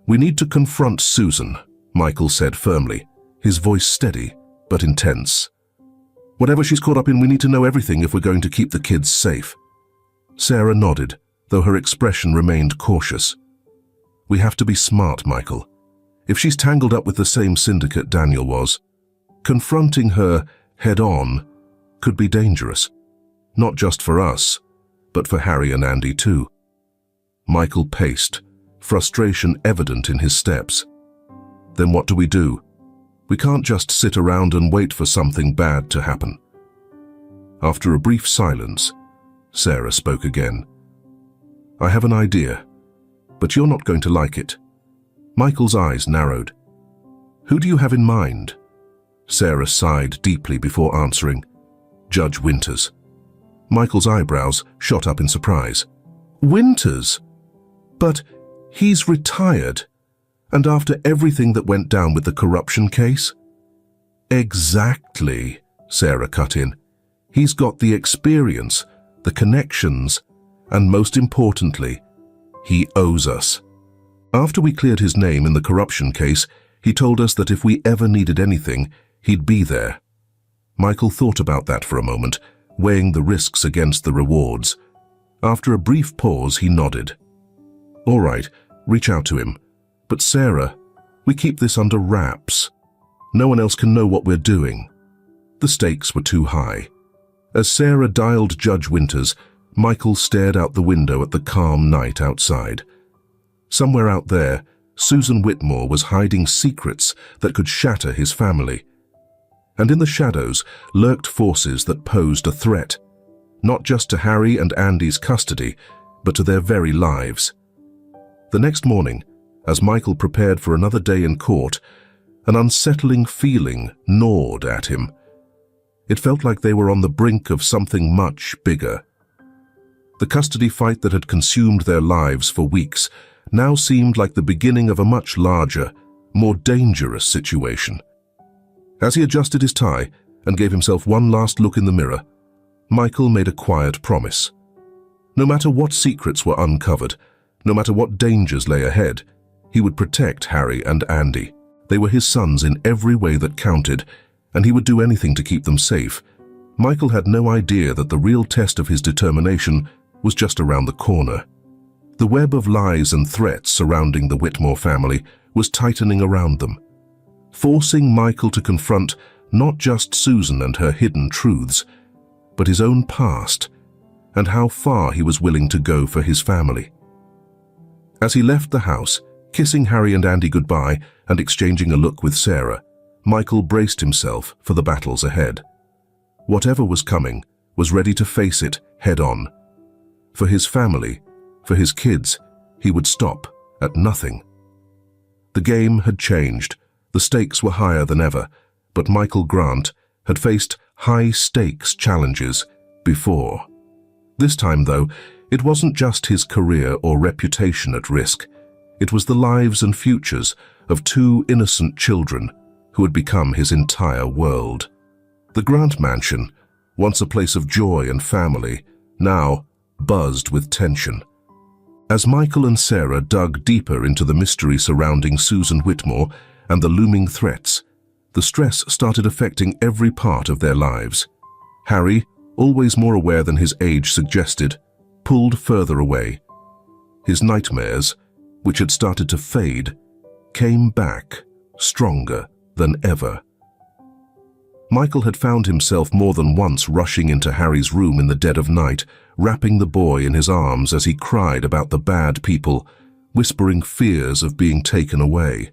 "We need to confront Susan," Michael said firmly, his voice steady but intense. "Whatever she's caught up in, we need to know everything if we're going to keep the kids safe." Sarah nodded, though her expression remained cautious. "We have to be smart, Michael. If she's tangled up with the same syndicate Daniel was, confronting her head-on could be dangerous. Not just for us, but for Harry and Andy too." Michael paced, frustration evident in his steps. "Then what do we do? We can't just sit around and wait for something bad to happen." After a brief silence, Sarah spoke again. "I have an idea, but you're not going to like it." Michael's eyes narrowed. "Who do you have in mind?" Sarah sighed deeply before answering. "Judge Winters." Michael's eyebrows shot up in surprise. "Winters? But he's retired, and after everything that went down with the corruption case?" "Exactly," Sarah cut in. "He's got the experience, the connections, and most importantly, he owes us. After we cleared his name in the corruption case, he told us that if we ever needed anything, he'd be there." Michael thought about that for a moment, weighing the risks against the rewards. After a brief pause, he nodded. "All right, reach out to him. But Sarah, we keep this under wraps. No one else can know what we're doing." The stakes were too high. As Sarah dialed Judge Winters, Michael stared out the window at the calm night outside. Somewhere out there, Susan Whitmore was hiding secrets that could shatter his family. And in the shadows lurked forces that posed a threat, not just to Harry and Andy's custody, but to their very lives. The next morning, as Michael prepared for another day in court, an unsettling feeling gnawed at him. It felt like they were on the brink of something much bigger. The custody fight that had consumed their lives for weeks now seemed like the beginning of a much larger, more dangerous situation. As he adjusted his tie and gave himself one last look in the mirror, Michael made a quiet promise. No matter what secrets were uncovered, no matter what dangers lay ahead, he would protect Harry and Andy. They were his sons in every way that counted, and he would do anything to keep them safe. Michael had no idea that the real test of his determination was just around the corner. The web of lies and threats surrounding the Whitmore family was tightening around them, forcing Michael to confront not just Susan and her hidden truths, but his own past and how far he was willing to go for his family. As he left the house, kissing Harry and Andy goodbye and exchanging a look with Sarah, Michael braced himself for the battles ahead. Whatever was coming, was ready to face it head-on. For his family, for his kids, he would stop at nothing. The game had changed. The stakes were higher than ever, but Michael Grant had faced high-stakes challenges before. This time, though, it wasn't just his career or reputation at risk. It was the lives and futures of two innocent children who had become his entire world. The Grant mansion, once a place of joy and family, now buzzed with tension. As Michael and Sarah dug deeper into the mystery surrounding Susan Whitmore and the looming threats, the stress started affecting every part of their lives. Harry, always more aware than his age suggested, pulled further away. His nightmares, which had started to fade, came back, stronger than ever. Michael had found himself more than once rushing into Harry's room in the dead of night, wrapping the boy in his arms as he cried about the bad people, whispering fears of being taken away.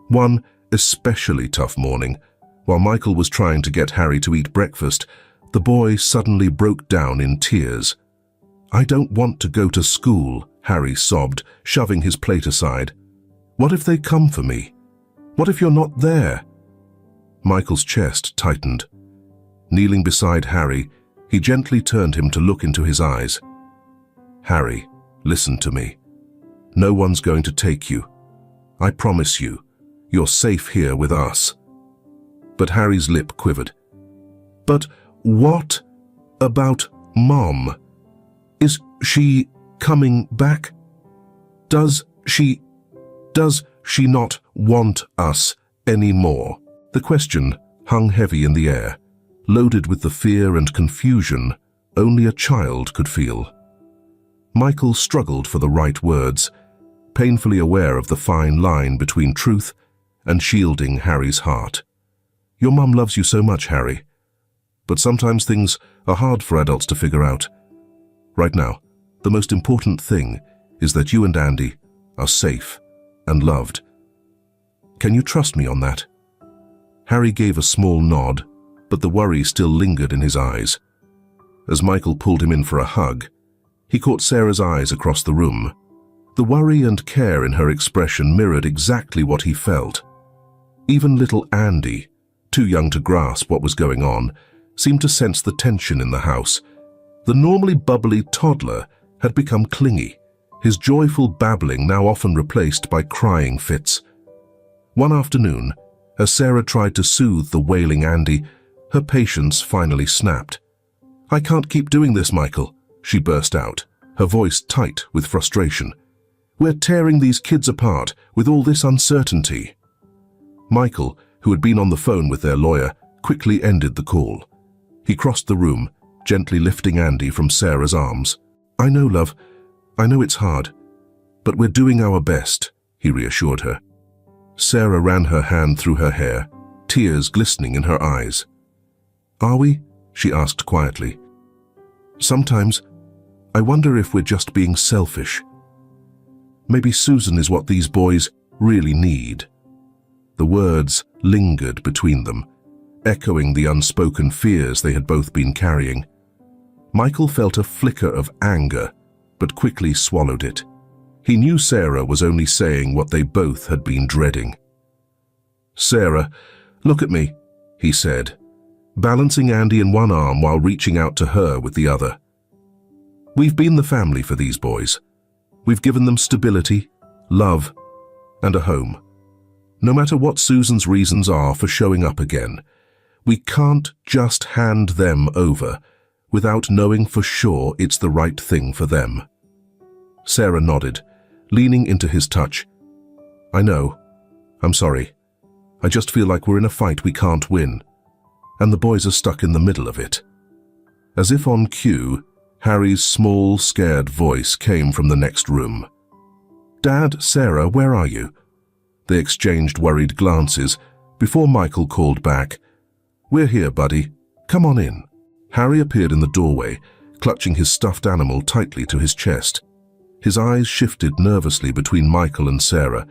One especially tough morning, while Michael was trying to get Harry to eat breakfast, the boy suddenly broke down in tears. "I don't want to go to school," Harry sobbed, shoving his plate aside. "What if they come for me? What if you're not there?" Michael's chest tightened. Kneeling beside Harry, he gently turned him to look into his eyes. "Harry, listen to me. No one's going to take you. I promise you, you're safe here with us." But Harry's lip quivered. "But what about Mom? Is she coming back?" Does she not want us anymore? The question hung heavy in the air, loaded with the fear and confusion only a child could feel. Michael struggled for the right words, painfully aware of the fine line between truth and shielding Harry's heart. Your mum loves you so much, Harry. But sometimes things are hard for adults to figure out. Right now, the most important thing is that you and Andy are safe and loved. Can you trust me on that? Harry gave a small nod, but the worry still lingered in his eyes. As Michael pulled him in for a hug, he caught Sarah's eyes across the room. The worry and care in her expression mirrored exactly what he felt. Even little Andy, too young to grasp what was going on, seemed to sense the tension in the house. The normally bubbly toddler had become clingy, his joyful babbling now often replaced by crying fits. One afternoon, as Sarah tried to soothe the wailing Andy, her patience finally snapped. "I can't keep doing this, Michael," she burst out, her voice tight with frustration. "We're tearing these kids apart with all this uncertainty." Michael, who had been on the phone with their lawyer, quickly ended the call. He crossed the room, gently lifting Andy from Sarah's arms. "I know, love. I know it's hard. But we're doing our best," he reassured her. Sarah ran her hand through her hair, tears glistening in her eyes. "Are we?" she asked quietly. "Sometimes, I wonder if we're just being selfish. Maybe Susan is what these boys really need." The words lingered between them, echoing the unspoken fears they had both been carrying. Michael felt a flicker of anger, but quickly swallowed it. He knew Sarah was only saying what they both had been dreading. "Sarah, look at me," he said, balancing Andy in one arm while reaching out to her with the other. "We've been the family for these boys. We've given them stability, love, and a home. No matter what Susan's reasons are for showing up again, we can't just hand them over without knowing for sure it's the right thing for them." Sarah nodded, leaning into his touch. "I know. I'm sorry. I just feel like we're in a fight we can't win, and the boys are stuck in the middle of it." As if on cue, Harry's small, scared voice came from the next room. "Dad, Sarah, where are you?" They exchanged worried glances before Michael called back. "We're here, buddy. Come on in." Harry appeared in the doorway, clutching his stuffed animal tightly to his chest. His eyes shifted nervously between Michael and Sarah,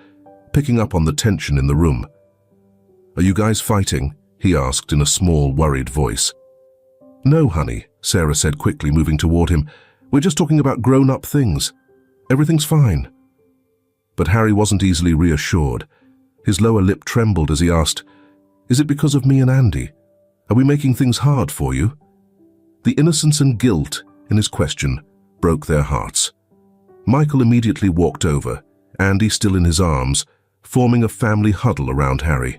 picking up on the tension in the room. "Are you guys fighting?" he asked in a small, worried voice. "No, honey," Sarah said quickly, moving toward him. "We're just talking about grown-up things. Everything's fine." But Harry wasn't easily reassured. His lower lip trembled as he asked, "Is it because of me and Andy? Are we making things hard for you?" The innocence and guilt in his question broke their hearts. Michael immediately walked over, Andy still in his arms, forming a family huddle around Harry.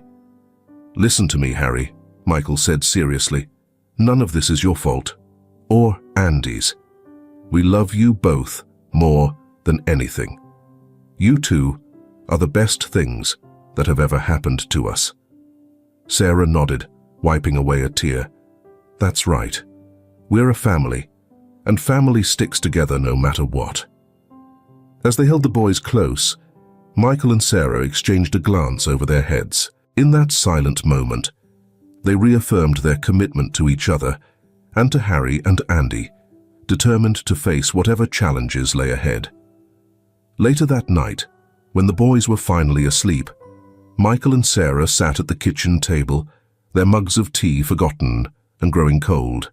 "Listen to me, Harry," Michael said seriously. "None of this is your fault, or Andy's. We love you both more than anything. You two are the best things that have ever happened to us." Sarah nodded, wiping away a tear. "That's right. We're a family, and family sticks together no matter what." As they held the boys close, Michael and Sarah exchanged a glance over their heads. In that silent moment, they reaffirmed their commitment to each other and to Harry and Andy, determined to face whatever challenges lay ahead. Later that night, when the boys were finally asleep, Michael and Sarah sat at the kitchen table, their mugs of tea forgotten and growing cold.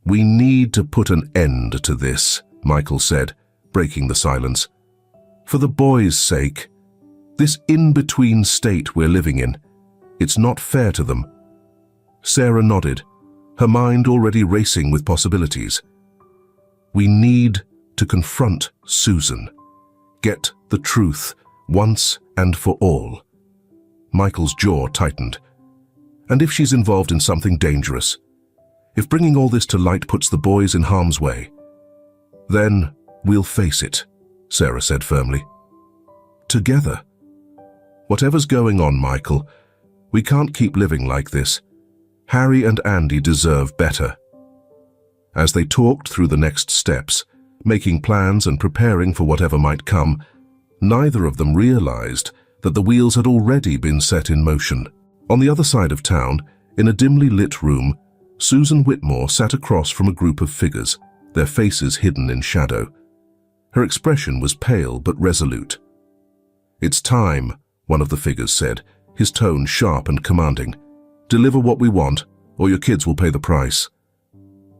"We need to put an end to this," Michael said, breaking the silence. "For the boys' sake. This in-between state we're living in, it's not fair to them." Sarah nodded, her mind already racing with possibilities. "We need to confront Susan. Get the truth once and for all." Michael's jaw tightened. "And if she's involved in something dangerous, if bringing all this to light puts the boys in harm's way, then we'll face it. Sarah said firmly. Together. Whatever's going on, Michael, we can't keep living like this. Harry and Andy deserve better. As they talked through the next steps, making plans and preparing for whatever might come, neither of them realized that the wheels had already been set in motion. On the other side of town, in a dimly lit room, Susan Whitmore sat across from a group of figures, their faces hidden in shadow. Her expression was pale but resolute. "It's time," one of the figures said, his tone sharp and commanding. "Deliver what we want, or your kids will pay the price."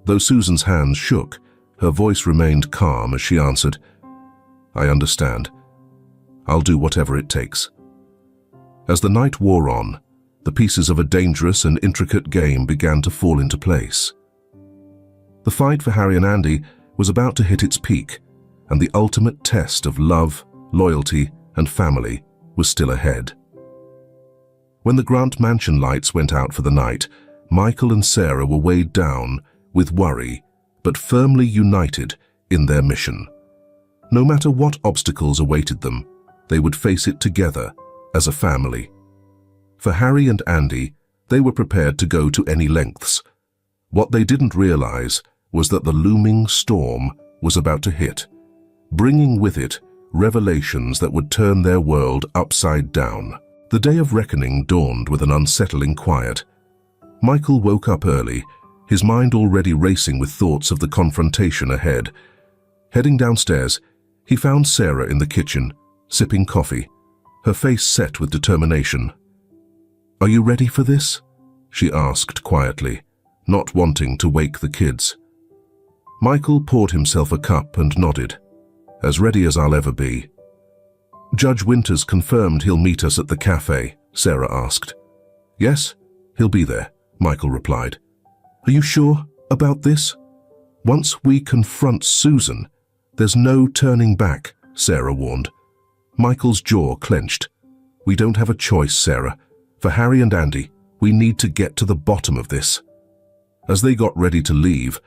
Though Susan's hands shook, her voice remained calm as she answered, "I understand. I'll do whatever it takes." As the night wore on, the pieces of a dangerous and intricate game began to fall into place. The fight for Harry and Andy was about to hit its peak, and the ultimate test of love, loyalty, and family was still ahead. When the Grant Mansion lights went out for the night, Michael and Sarah were weighed down with worry, but firmly united in their mission. No matter what obstacles awaited them, they would face it together as a family. For Harry and Andy, they were prepared to go to any lengths. What they didn't realize was that the looming storm was about to hit, bringing with it revelations that would turn their world upside down. The day of reckoning dawned with an unsettling quiet. Michael woke up early, his mind already racing with thoughts of the confrontation ahead. Heading downstairs, he found Sarah in the kitchen, sipping coffee, her face set with determination. "Are you ready for this?" she asked quietly, not wanting to wake the kids. Michael poured himself a cup and nodded. "As ready as I'll ever be." "Judge Winters confirmed he'll meet us at the cafe," Sarah asked. "Yes, he'll be there," Michael replied. "Are you sure about this? Once we confront Susan, there's no turning back," Sarah warned. Michael's jaw clenched. "We don't have a choice, Sarah. For Harry and Andy, we need to get to the bottom of this." As they got ready to leave,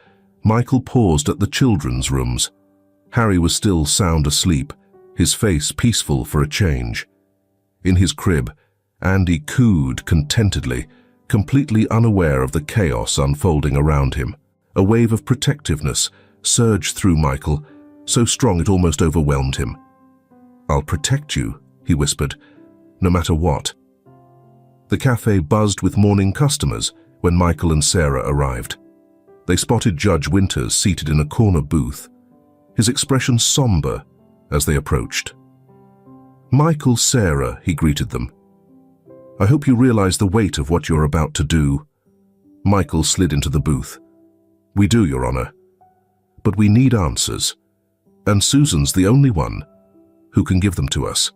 Michael paused at the children's rooms. Harry was still sound asleep, his face peaceful for a change. In his crib, Andy cooed contentedly, completely unaware of the chaos unfolding around him. A wave of protectiveness surged through Michael, so strong it almost overwhelmed him. "I'll protect you," he whispered, "no matter what." The cafe buzzed with morning customers when Michael and Sarah arrived. They spotted Judge Winters seated in a corner booth, his expression somber as they approached. "Michael, Sarah," he greeted them. "I hope you realize the weight of what you're about to do." Michael slid into the booth. "We do, Your Honor. But we need answers, and Susan's the only one who can give them to us."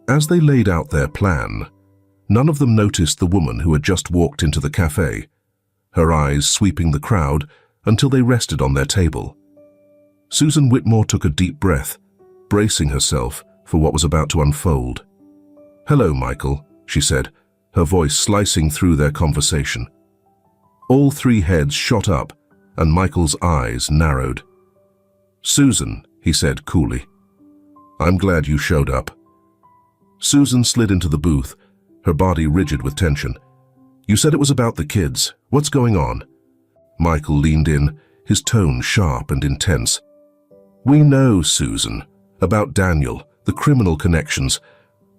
As they laid out their plan, none of them noticed the woman who had just walked into the cafe, her eyes sweeping the crowd until they rested on their table. Susan Whitmore took a deep breath, bracing herself for what was about to unfold. "Hello, Michael," she said, her voice slicing through their conversation. All three heads shot up, and Michael's eyes narrowed. "Susan," he said coolly, "I'm glad you showed up." Susan slid into the booth, her body rigid with tension. "You said it was about the kids. What's going on?" Michael leaned in, his tone sharp and intense. "We know, Susan, about Daniel, the criminal connections.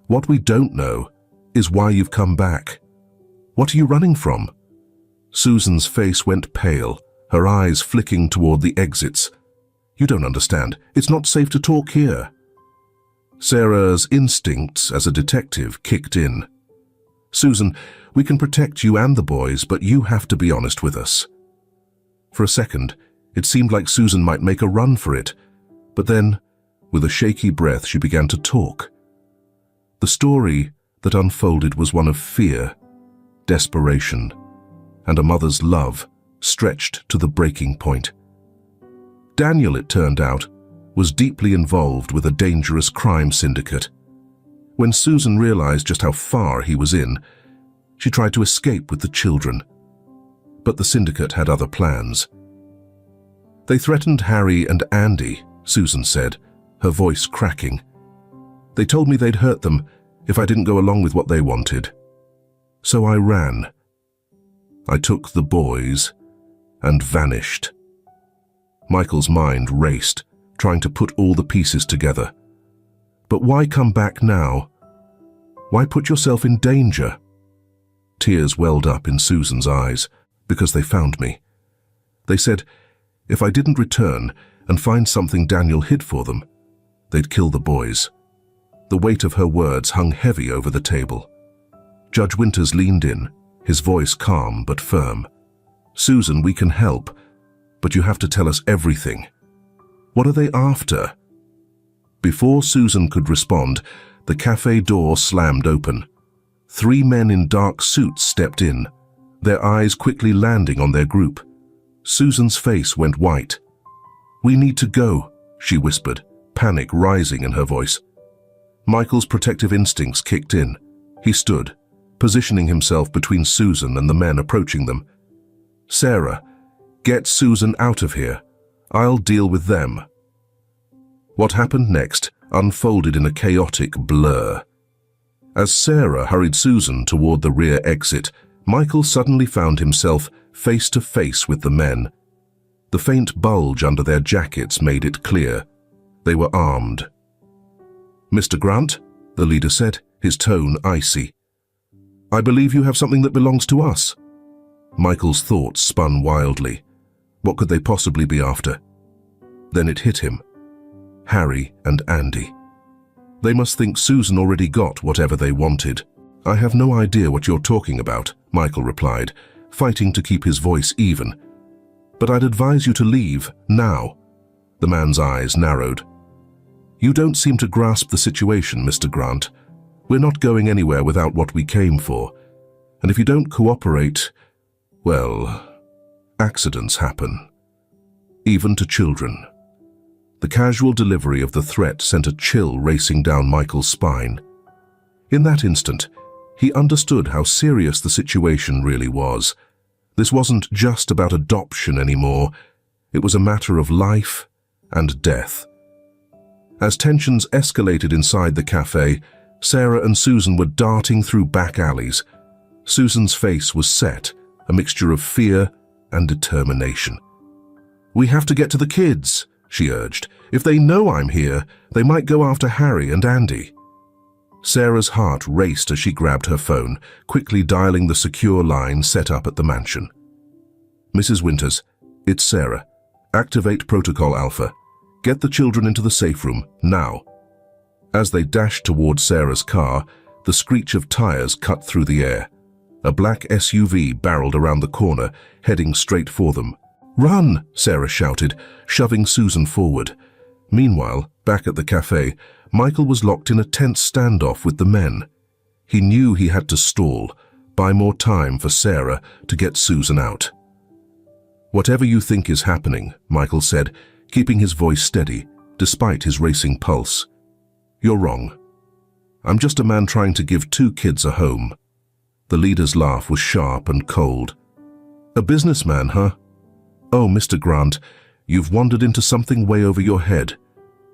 What we don't know is why you've come back. What are you running from?" Susan's face went pale, her eyes flicking toward the exits. "You don't understand. It's not safe to talk here." Sarah's instincts as a detective kicked in. "Susan, we can protect you and the boys, but you have to be honest with us." For a second, it seemed like Susan might make a run for it, but then, with a shaky breath, she began to talk. The story that unfolded was one of fear, desperation, and a mother's love stretched to the breaking point. Daniel, it turned out, was deeply involved with a dangerous crime syndicate. When Susan realized just how far he was in, she tried to escape with the children. But the syndicate had other plans. "They threatened Harry and Andy," Susan said, her voice cracking. They told me they'd hurt them if I didn't go along with what they wanted. So I ran. I took the boys and vanished. Michael's mind raced, trying to put all the pieces together. But why come back now? Why put yourself in danger? Tears welled up in Susan's eyes because they found me. They said if I didn't return and find something Daniel hid for them, they'd kill the boys. The weight of her words hung heavy over the table. Judge Winters leaned in, his voice calm but firm. Susan, we can help, but you have to tell us everything. What are they after? Before Susan could respond, the cafe door slammed open. 3 men in dark suits stepped in, their eyes quickly landing on their group. Susan's face went white. We need to go, she whispered, panic rising in her voice. Michael's protective instincts kicked in. He stood, positioning himself between Susan and the men approaching them. Sarah, get Susan out of here. I'll deal with them. What happened next unfolded in a chaotic blur. As Sarah hurried Susan toward the rear exit, Michael suddenly found himself face to face with the men. The faint bulge under their jackets made it clear. They were armed. Mr. Grant, the leader said, his tone icy. I believe you have something that belongs to us. Michael's thoughts spun wildly. What could they possibly be after? Then it hit him. Harry and Andy. They must think Susan already got whatever they wanted. I have no idea what you're talking about, Michael replied, fighting to keep his voice even. But I'd advise you to leave, now. The man's eyes narrowed. You don't seem to grasp the situation, Mr. Grant. We're not going anywhere without what we came for. And if you don't cooperate, well, accidents happen. Even to children. The casual delivery of the threat sent a chill racing down Michael's spine. In that instant, he understood how serious the situation really was. This wasn't just about adoption anymore. It was a matter of life and death. As tensions escalated inside the cafe, Sarah and Susan were darting through back alleys. Susan's face was set, a mixture of fear and determination. We have to get to the kids, she urged. If they know I'm here, they might go after Harry and Andy. Sarah's heart raced as she grabbed her phone, quickly dialing the secure line set up at the mansion. Mrs. Winters, it's Sarah. Activate Protocol Alpha. Get the children into the safe room, now. As they dashed toward Sarah's car, the screech of tires cut through the air. A black SUV barreled around the corner, heading straight for them. Run, Sarah shouted, shoving Susan forward. Meanwhile, back at the cafe, Michael was locked in a tense standoff with the men. He knew he had to stall, buy more time for Sarah to get Susan out. Whatever you think is happening, Michael said, keeping his voice steady, despite his racing pulse. You're wrong. I'm just a man trying to give 2 kids a home. The leader's laugh was sharp and cold. A businessman, huh? Oh, Mr. Grant, you've wandered into something way over your head.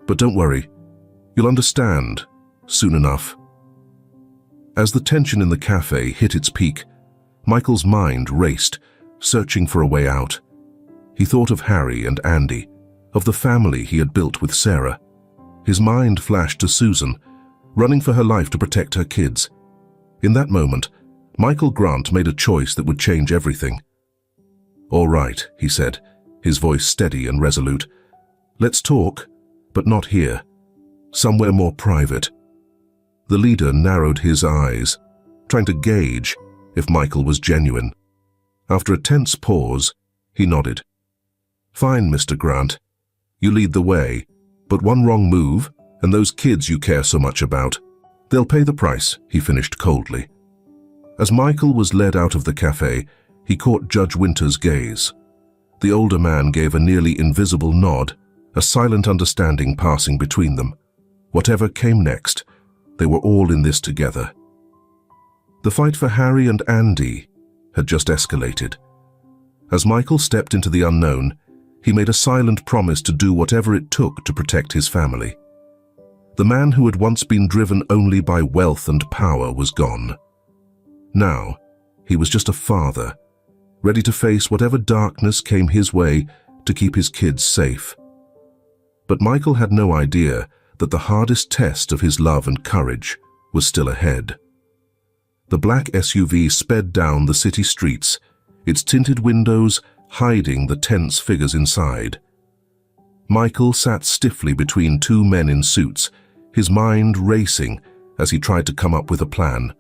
But don't worry. You'll understand soon enough. As the tension in the cafe hit its peak, Michael's mind raced, searching for a way out. He thought of Harry and Andy, of the family he had built with Sarah. His mind flashed to Susan, running for her life to protect her kids. In that moment, Michael Grant made a choice that would change everything. All right, he said, his voice steady and resolute. Let's talk, but not here. Somewhere more private. The leader narrowed his eyes, trying to gauge if Michael was genuine. After a tense pause, he nodded. Fine, Mr. Grant. You lead the way, but one wrong move, and those kids you care so much about, they'll pay the price, he finished coldly. As Michael was led out of the cafe, he caught Judge Winters' gaze. The older man gave a nearly invisible nod, a silent understanding passing between them. Whatever came next, they were all in this together. The fight for Harry and Andy had just escalated. As Michael stepped into the unknown, He made a silent promise to do whatever it took to protect his family. The man who had once been driven only by wealth and power was gone. Now, he was just a father, ready to face whatever darkness came his way to keep his kids safe. But Michael had no idea that the hardest test of his love and courage was still ahead. The black SUV sped down the city streets, its tinted windows hiding the tense figures inside. Michael sat stiffly between two men in suits, his mind racing as he tried to come up with a plan.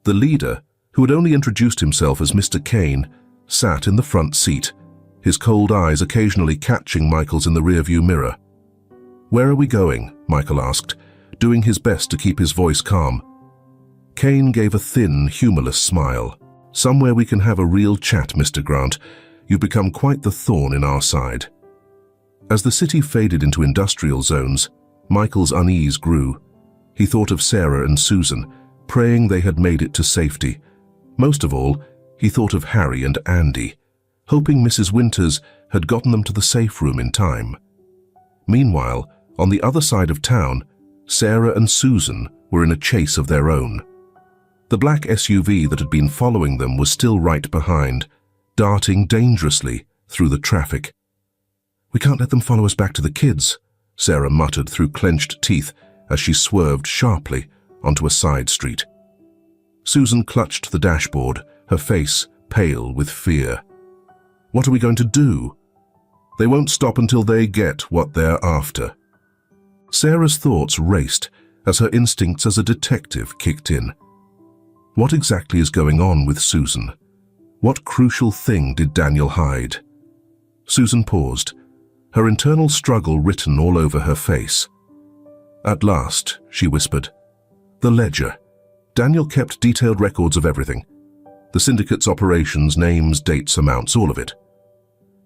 The leader, who had only introduced himself as Mr. Kane, sat in the front seat, his cold eyes occasionally catching Michael's in the rearview mirror. "Where are we going?" Michael asked, doing his best to keep his voice calm. Kane gave a thin, humorless smile. "Somewhere we can have a real chat, Mr. Grant. You've become quite the thorn in our side." As the city faded into industrial zones, Michael's unease grew. He thought of Sarah and Susan, praying they had made it to safety. Most of all, he thought of Harry and Andy, hoping Mrs. Winters had gotten them to the safe room in time. Meanwhile, on the other side of town, Sarah and Susan were in a chase of their own. The black SUV that had been following them was still right behind, darting dangerously through the traffic. "We can't let them follow us back to the kids," Sarah muttered through clenched teeth as she swerved sharply onto a side street. Susan clutched the dashboard, her face pale with fear. "What are we going to do?" "They won't stop until they get what they're after." Sarah's thoughts raced as her instincts as a detective kicked in. What exactly is going on with Susan? What crucial thing did Daniel hide? Susan paused, her internal struggle written all over her face. "At last," she whispered. "The ledger. Daniel kept detailed records of everything. The syndicate's operations, names, dates, amounts, all of it."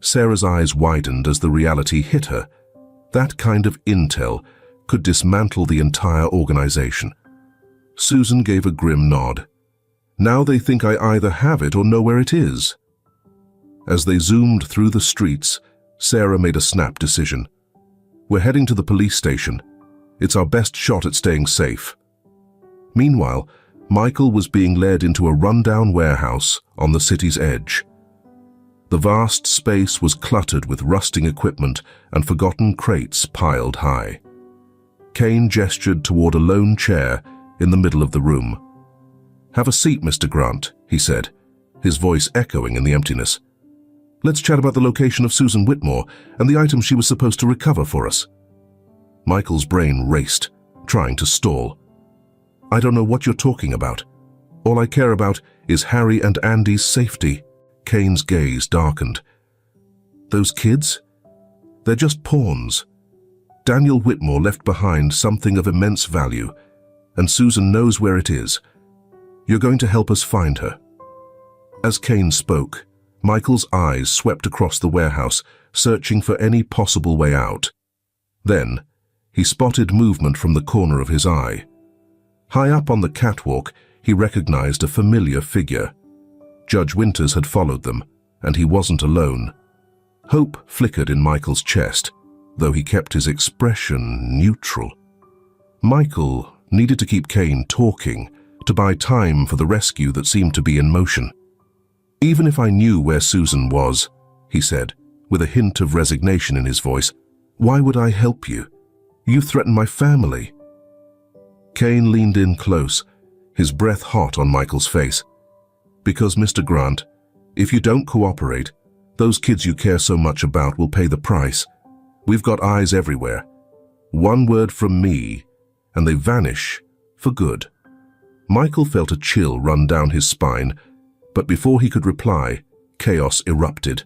Sarah's eyes widened as the reality hit her. That kind of intel could dismantle the entire organization. Susan gave a grim nod. "Now they think I either have it or know where it is." As they zoomed through the streets, Sarah made a snap decision. "We're heading to the police station. It's our best shot at staying safe." Meanwhile, Michael was being led into a rundown warehouse on the city's edge. The vast space was cluttered with rusting equipment and forgotten crates piled high. Kane gestured toward a lone chair in the middle of the room. "Have a seat, Mr. Grant," he said, his voice echoing in the emptiness. "Let's chat about the location of Susan Whitmore and the items she was supposed to recover for us." Michael's brain raced, trying to stall. "I don't know what you're talking about. All I care about is Harry and Andy's safety." Kane's gaze darkened. "Those kids? They're just pawns. Daniel Whitmore left behind something of immense value, and Susan knows where it is. You're going to help us find her." As Kane spoke, Michael's eyes swept across the warehouse, searching for any possible way out. Then, he spotted movement from the corner of his eye. High up on the catwalk, he recognized a familiar figure. Judge Winters had followed them, and he wasn't alone. Hope flickered in Michael's chest, though he kept his expression neutral. Michael needed to keep Kane talking to buy time for the rescue that seemed to be in motion. "Even if I knew where Susan was," he said, with a hint of resignation in his voice, "why would I help you? You threaten my family." Kane leaned in close, his breath hot on Michael's face. "Because, Mr. Grant, if you don't cooperate, those kids you care so much about will pay the price. We've got eyes everywhere. One word from me, and they vanish for good." Michael felt a chill run down his spine, but before he could reply, chaos erupted.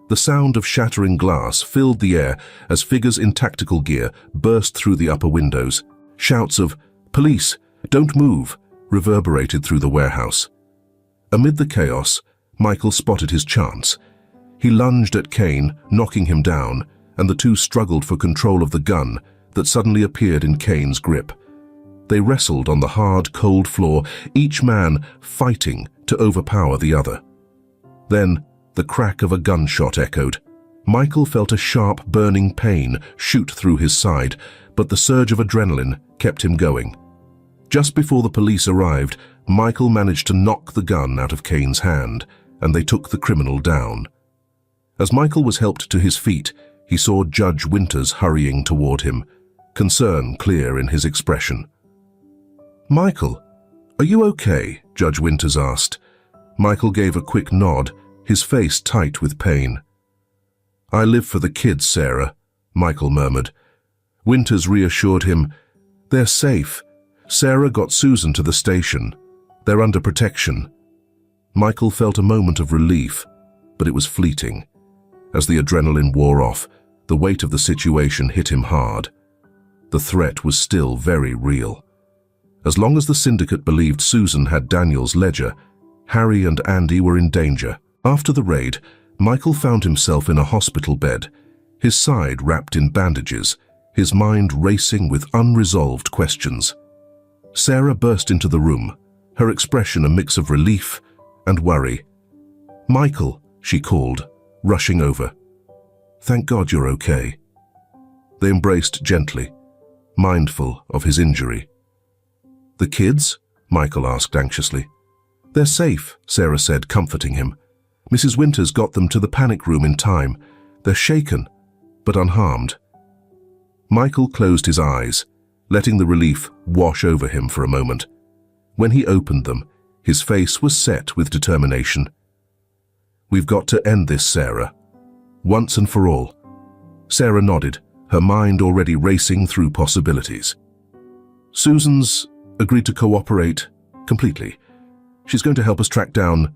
The sound of shattering glass filled the air as figures in tactical gear burst through the upper windows. Shouts of "Police! Don't move!" reverberated through the warehouse. Amid the chaos, Michael spotted his chance. He lunged at Kane, knocking him down, and the two struggled for control of the gun that suddenly appeared in Kane's grip. They wrestled on the hard, cold floor, each man fighting to overpower the other. Then, the crack of a gunshot echoed, Michael felt a sharp, burning pain shoot through his side, but the surge of adrenaline kept him going. Just before the police arrived, Michael managed to knock the gun out of Kane's hand, and they took the criminal down. As Michael was helped to his feet, he saw Judge Winters hurrying toward him, concern clear in his expression. "Michael, are you okay?" Judge Winters asked. Michael gave a quick nod, his face tight with pain. "I live for the kids, Sarah," Michael murmured. Winters reassured him, "They're safe. Sarah got Susan to the station. They're under protection." Michael felt a moment of relief, but it was fleeting. As the adrenaline wore off, the weight of the situation hit him hard. The threat was still very real. As long as the syndicate believed Susan had Daniel's ledger, Harry and Andy were in danger. After the raid, Michael found himself in a hospital bed, his side wrapped in bandages, his mind racing with unresolved questions. Sarah burst into the room, her expression a mix of relief and worry. "Michael," she called, rushing over. "Thank God you're okay." They embraced gently, mindful of his injury. "The kids?" Michael asked anxiously. "They're safe," Sarah said, comforting him. "Mrs. Winters got them to the panic room in time. They're shaken, but unharmed." Michael closed his eyes, letting the relief wash over him for a moment. When he opened them, his face was set with determination. "We've got to end this, Sarah. Once and for all." Sarah nodded, her mind already racing through possibilities. "Susan's agreed to cooperate completely. She's going to help us track down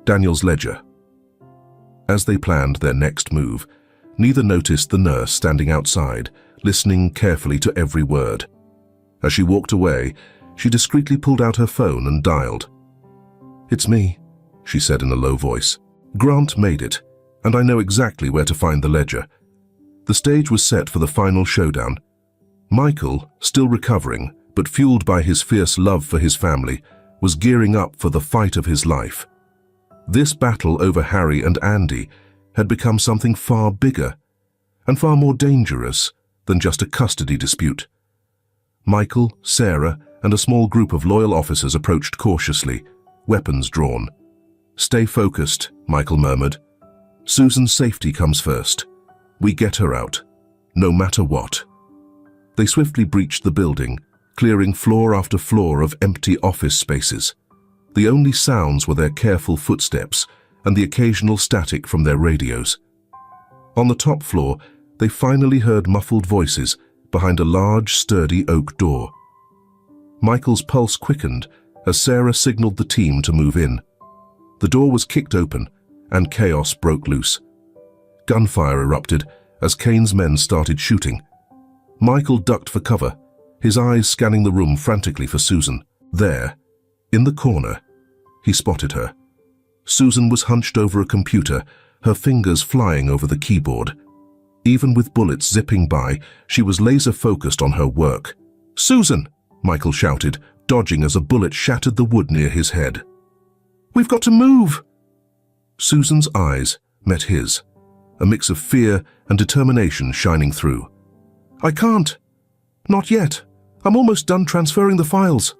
Daniel's ledger." As they planned their next move, neither noticed the nurse standing outside, listening carefully to every word. As she walked away, she discreetly pulled out her phone and dialed. "It's me," she said in a low voice. "Grant made it, and I know exactly where to find the ledger." The stage was set for the final showdown. Michael, still recovering, but fueled by his fierce love for his family, was gearing up for the fight of his life. This battle over Harry and Andy had become something far bigger and far more dangerous than just a custody dispute. Michael, Sarah, and a small group of loyal officers approached cautiously, weapons drawn. "Stay focused," Michael murmured. "Susan's safety comes first. We get her out, no matter what." They swiftly breached the building, clearing floor after floor of empty office spaces. The only sounds were their careful footsteps and the occasional static from their radios. On the top floor, they finally heard muffled voices behind a large, sturdy oak door. Michael's pulse quickened as Sarah signaled the team to move in. The door was kicked open, and chaos broke loose. Gunfire erupted as Kane's men started shooting. Michael ducked for cover, his eyes scanning the room frantically for Susan. There, in the corner, he spotted her. Susan was hunched over a computer, her fingers flying over the keyboard. Even with bullets zipping by, she was laser-focused on her work. "Susan!" Michael shouted, dodging as a bullet shattered the wood near his head. "We've got to move!" Susan's eyes met his, a mix of fear and determination shining through. "I can't. Not yet. I'm almost done transferring the files."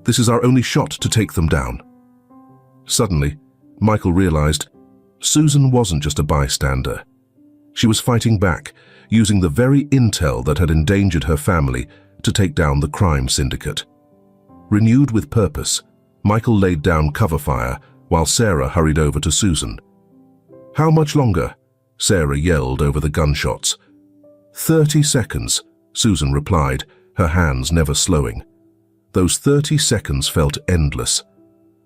"This is our only shot to take them down." Suddenly, Michael realized Susan wasn't just a bystander. She was fighting back, using the very intel that had endangered her family to take down the crime syndicate. Renewed with purpose, Michael laid down cover fire while Sarah hurried over to Susan. "How much longer?" Sarah yelled over the gunshots. 30 seconds, Susan replied, her hands never slowing. Those 30 seconds felt endless.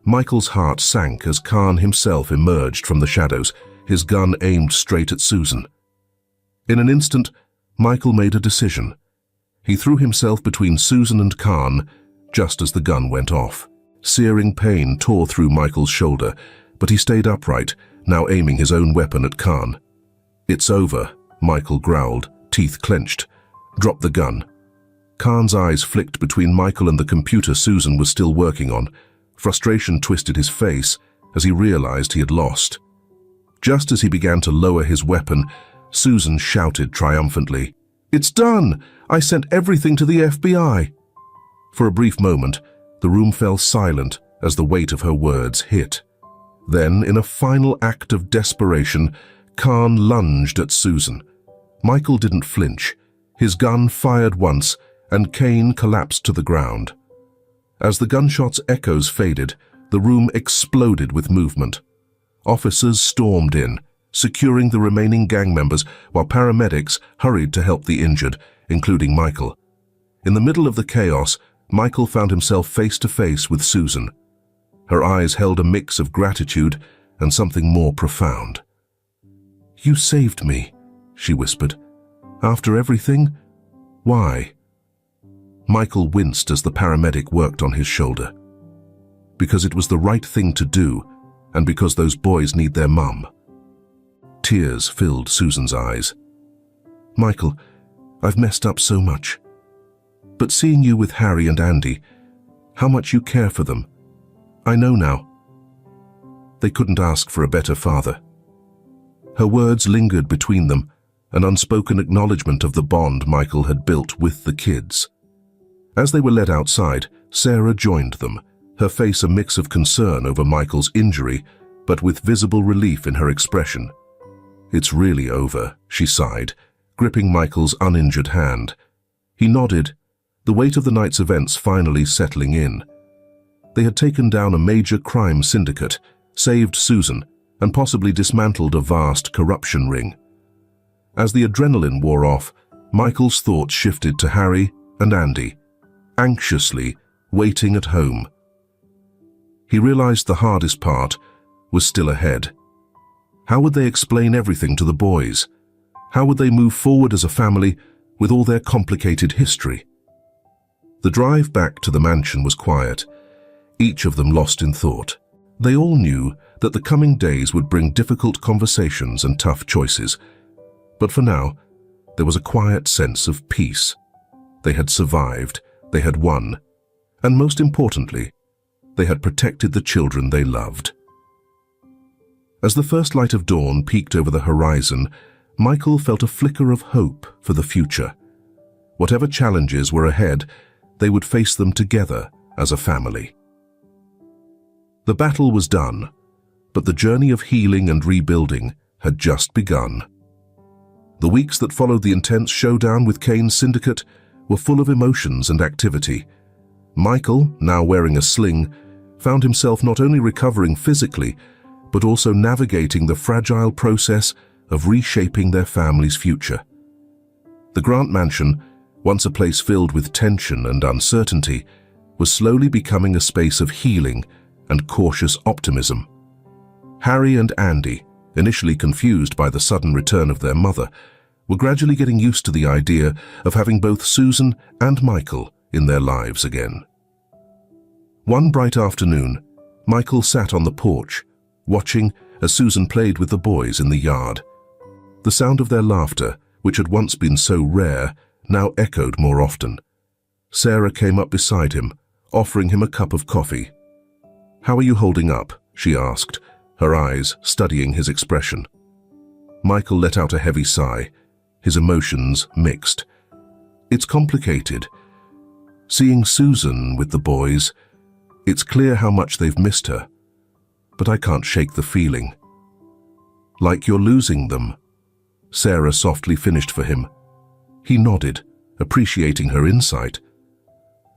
Michael's heart sank as Khan himself emerged from the shadows, his gun aimed straight at Susan. In an instant, Michael made a decision. He threw himself between Susan and Khan just as the gun went off. Searing pain tore through Michael's shoulder, but he stayed upright, now aiming his own weapon at Khan. "It's over," Michael growled, teeth clenched. "Drop the gun." Khan's eyes flicked between Michael and the computer Susan was still working on. Frustration twisted his face as he realized he had lost. Just as he began to lower his weapon, Susan shouted triumphantly, "It's done! I sent everything to the FBI!" For a brief moment, the room fell silent as the weight of her words hit. Then, in a final act of desperation, Khan lunged at Susan. Michael didn't flinch. His gun fired once, and Kane collapsed to the ground. As the gunshot's echoes faded, the room exploded with movement. Officers stormed in, securing the remaining gang members, while paramedics hurried to help the injured, including Michael. In the middle of the chaos, Michael found himself face to face with Susan. Her eyes held a mix of gratitude and something more profound. "You saved me," she whispered. "After everything? Why?" Michael winced as the paramedic worked on his shoulder. "Because it was the right thing to do, and because those boys need their mum." Tears filled Susan's eyes. "Michael, I've messed up so much. But seeing you with Harry and Andy, how much you care for them, I know now. They couldn't ask for a better father." Her words lingered between them, an unspoken acknowledgement of the bond Michael had built with the kids. As they were led outside, Sarah joined them, her face a mix of concern over Michael's injury, but with visible relief in her expression. "It's really over," she sighed, gripping Michael's uninjured hand. He nodded, the weight of the night's events finally settling in. They had taken down a major crime syndicate, saved Susan, and possibly dismantled a vast corruption ring. As the adrenaline wore off, Michael's thoughts shifted to Harry and Andy, anxiously waiting at home. He realized the hardest part was still ahead. How would they explain everything to the boys? How would they move forward as a family with all their complicated history? The drive back to the mansion was quiet, each of them lost in thought. They all knew that the coming days would bring difficult conversations and tough choices, but for now, there was a quiet sense of peace. They had survived, they had won, and most importantly, they had protected the children they loved. As the first light of dawn peeked over the horizon, Michael felt a flicker of hope for the future. Whatever challenges were ahead, they would face them together as a family. The battle was done, but the journey of healing and rebuilding had just begun. The weeks that followed the intense showdown with Kane's syndicate were full of emotions and activity. Michael, now wearing a sling, found himself not only recovering physically, but also navigating the fragile process of reshaping their family's future. The Grant Mansion, once a place filled with tension and uncertainty, was slowly becoming a space of healing and cautious optimism. Harry and Andy, initially confused by the sudden return of their mother, were gradually getting used to the idea of having both Susan and Michael in their lives again. One bright afternoon, Michael sat on the porch, watching as Susan played with the boys in the yard. The sound of their laughter, which had once been so rare, now echoed more often. Sarah came up beside him, offering him a cup of coffee. "How are you holding up?" she asked, her eyes studying his expression. Michael let out a heavy sigh, his emotions mixed. "It's complicated. Seeing Susan with the boys, it's clear how much they've missed her, but I can't shake the feeling. Like you're losing them," Sarah softly finished for him. He nodded, appreciating her insight.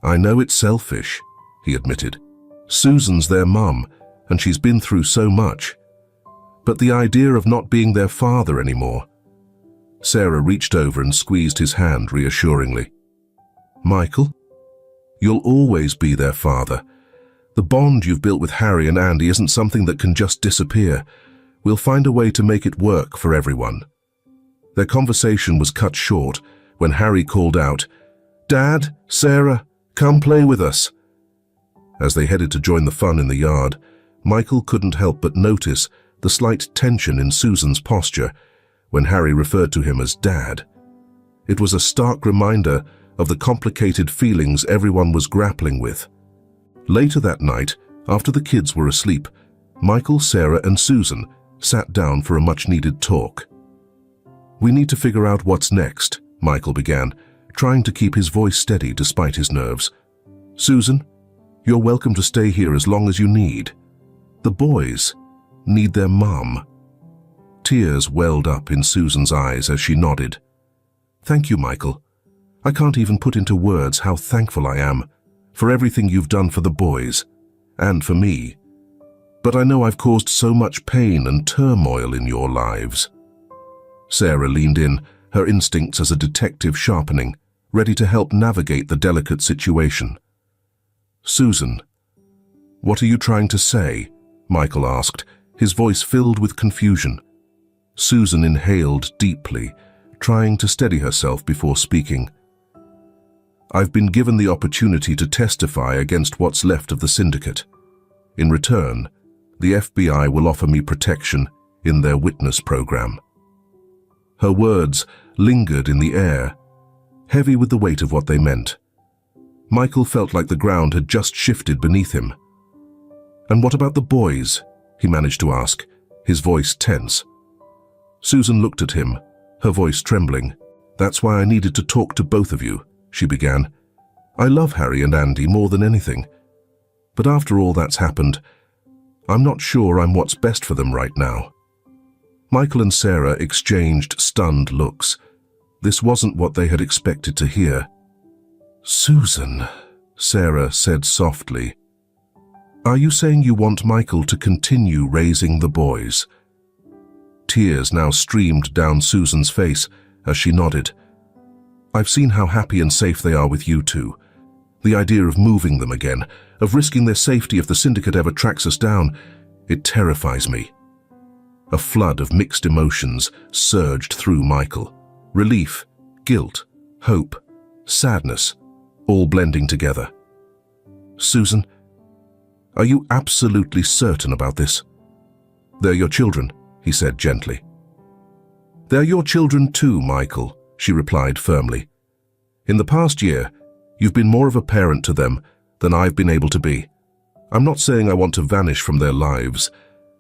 "I know it's selfish," he admitted. "Susan's their mum, and she's been through so much. But the idea of not being their father anymore..." Sarah reached over and squeezed his hand reassuringly. "Michael, you'll always be their father. The bond you've built with Harry and Andy isn't something that can just disappear. We'll find a way to make it work for everyone." Their conversation was cut short when Harry called out, "Dad, Sarah, come play with us." As they headed to join the fun in the yard, Michael couldn't help but notice the slight tension in Susan's posture when Harry referred to him as Dad. It was a stark reminder of the complicated feelings everyone was grappling with. Later that night, after the kids were asleep, Michael, Sarah, and Susan sat down for a much-needed talk. "We need to figure out what's next," Michael began, trying to keep his voice steady despite his nerves. "Susan, you're welcome to stay here as long as you need. The boys need their mum." Tears welled up in Susan's eyes as she nodded. "Thank you, Michael. I can't even put into words how thankful I am for everything you've done for the boys and for me. But I know I've caused so much pain and turmoil in your lives." Sarah leaned in, her instincts as a detective sharpening, ready to help navigate the delicate situation. "Susan, what are you trying to say?" Michael asked, his voice filled with confusion. Susan inhaled deeply, trying to steady herself before speaking. "I've been given the opportunity to testify against what's left of the syndicate. In return, the FBI will offer me protection in their witness program." Her words lingered in the air, heavy with the weight of what they meant. Michael felt like the ground had just shifted beneath him. "And what about the boys?" he managed to ask, his voice tense. Susan looked at him, her voice trembling. "That's why I needed to talk to both of you," she began. "I love Harry and Andy more than anything. But after all that's happened, I'm not sure I'm what's best for them right now." Michael and Sarah exchanged stunned looks. This wasn't what they had expected to hear. "Susan," Sarah said softly, "are you saying you want Michael to continue raising the boys?" Tears now streamed down Susan's face as she nodded. "I've seen how happy and safe they are with you two. The idea of moving them again, of risking their safety if the syndicate ever tracks us down, it terrifies me." A flood of mixed emotions surged through Michael. Relief, guilt, hope, sadness, all blending together. "Susan, are you absolutely certain about this?" "They're your children," he said gently. "They're your children too, Michael," she replied firmly. "In the past year, you've been more of a parent to them than I've been able to be. I'm not saying I want to vanish from their lives,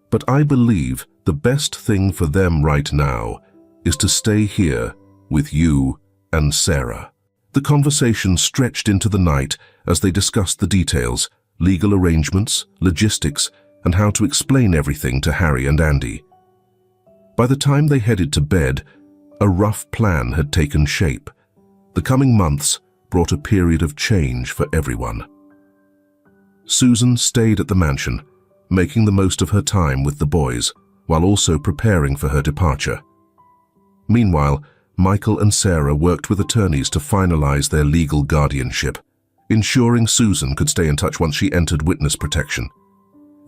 but I believe the best thing for them right now is to stay here with you and Sarah." The conversation stretched into the night as they discussed the details, legal arrangements, logistics, and how to explain everything to Harry and Andy. By the time they headed to bed, a rough plan had taken shape. The coming months brought a period of change for everyone. Susan stayed at the mansion, making the most of her time with the boys, while also preparing for her departure. Meanwhile, Michael and Sarah worked with attorneys to finalize their legal guardianship, ensuring Susan could stay in touch once she entered witness protection.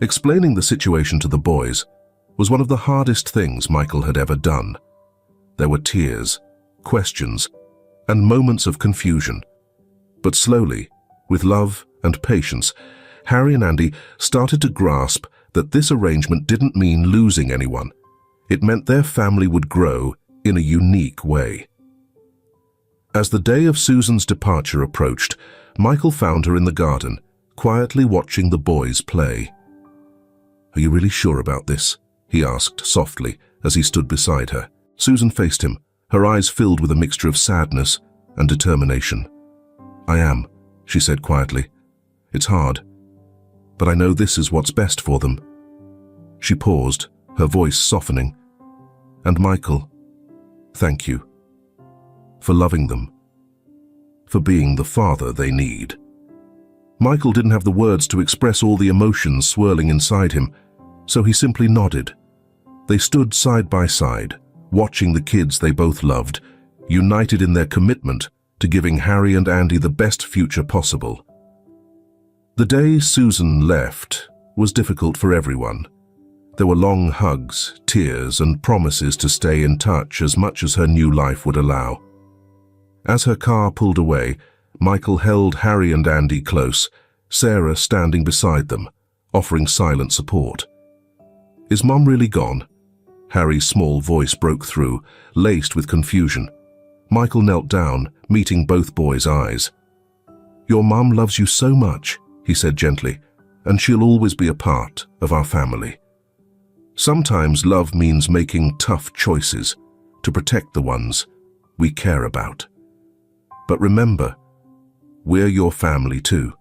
Explaining the situation to the boys was one of the hardest things Michael had ever done. There were tears, questions, and moments of confusion. But slowly, with love and patience, Harry and Andy started to grasp that this arrangement didn't mean losing anyone. It meant their family would grow in a unique way. As the day of Susan's departure approached, Michael found her in the garden, quietly watching the boys play. "Are you really sure about this?" he asked softly as he stood beside her. Susan faced him, her eyes filled with a mixture of sadness and determination. "I am," she said quietly. "It's hard, but I know this is what's best for them." She paused, her voice softening. "And Michael, thank you for loving them, for being the father they need." Michael didn't have the words to express all the emotions swirling inside him, so he simply nodded. They stood side by side, watching the kids they both loved, united in their commitment to giving Harry and Andy the best future possible. The day Susan left was difficult for everyone. There were long hugs, tears, and promises to stay in touch as much as her new life would allow. As her car pulled away, Michael held Harry and Andy close, Sarah standing beside them, offering silent support. "Is Mom really gone?" Harry's small voice broke through, laced with confusion. Michael knelt down, meeting both boys' eyes. "Your mom loves you so much," he said gently, "and she'll always be a part of our family." Sometimes love means making tough choices to protect the ones we care about. But remember, we're your family too,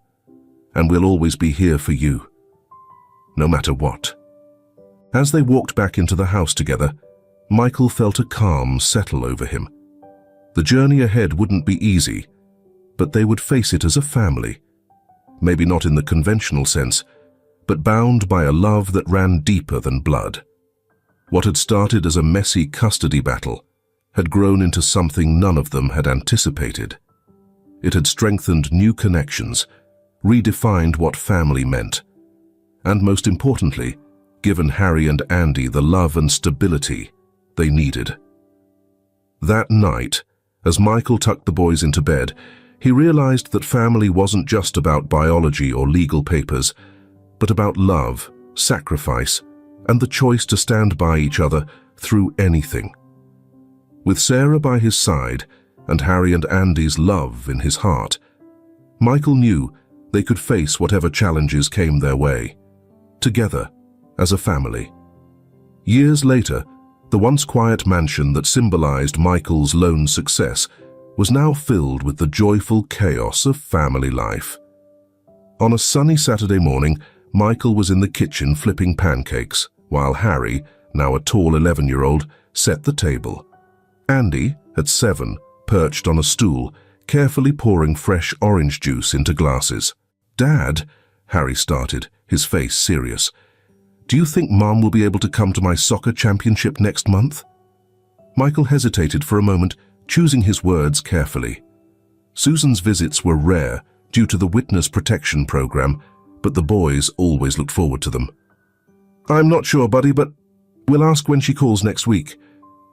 and we'll always be here for you, no matter what. As they walked back into the house together, Michael felt a calm settle over him. The journey ahead wouldn't be easy, but they would face it as a family. Maybe not in the conventional sense, but bound by a love that ran deeper than blood. What had started as a messy custody battle had grown into something none of them had anticipated. It had strengthened new connections, redefined what family meant, and most importantly, given Harry and Andy the love and stability they needed. That night, as Michael tucked the boys into bed, he realized that family wasn't just about biology or legal papers, but about love, sacrifice, and the choice to stand by each other through anything. With Sarah by his side and Harry and Andy's love in his heart, Michael knew they could face whatever challenges came their way, together, as a family. Years later, the once quiet mansion that symbolized Michael's lone success was now filled with the joyful chaos of family life. On a sunny Saturday morning, Michael was in the kitchen flipping pancakes, while Harry, now a tall 11-year-old, set the table. Andy, at 7, perched on a stool, carefully pouring fresh orange juice into glasses. "Dad," Harry started, his face serious, "do you think Mom will be able to come to my soccer championship next month?" Michael hesitated for a moment, choosing his words carefully. Susan's visits were rare due to the witness protection program, but the boys always looked forward to them. "I'm not sure, buddy, but we'll ask when she calls next week.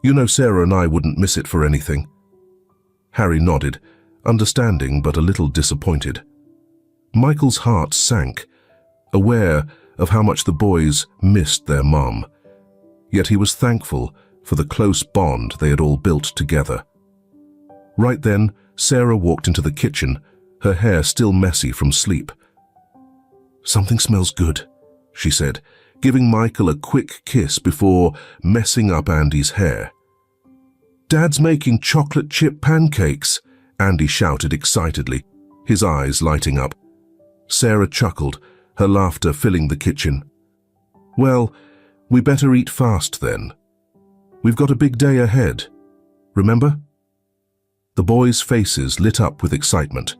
You know Sarah and I wouldn't miss it for anything." Harry nodded, understanding but a little disappointed. Michael's heart sank, aware of how much the boys missed their mom. Yet he was thankful for the close bond they had all built together. Right then, Sarah walked into the kitchen, her hair still messy from sleep. "Something smells good," she said, giving Michael a quick kiss before messing up Andy's hair. "Dad's making chocolate chip pancakes," Andy shouted excitedly, his eyes lighting up. Sarah chuckled, her laughter filling the kitchen. "Well, we better eat fast then. We've got a big day ahead. Remember?" The boys' faces lit up with excitement.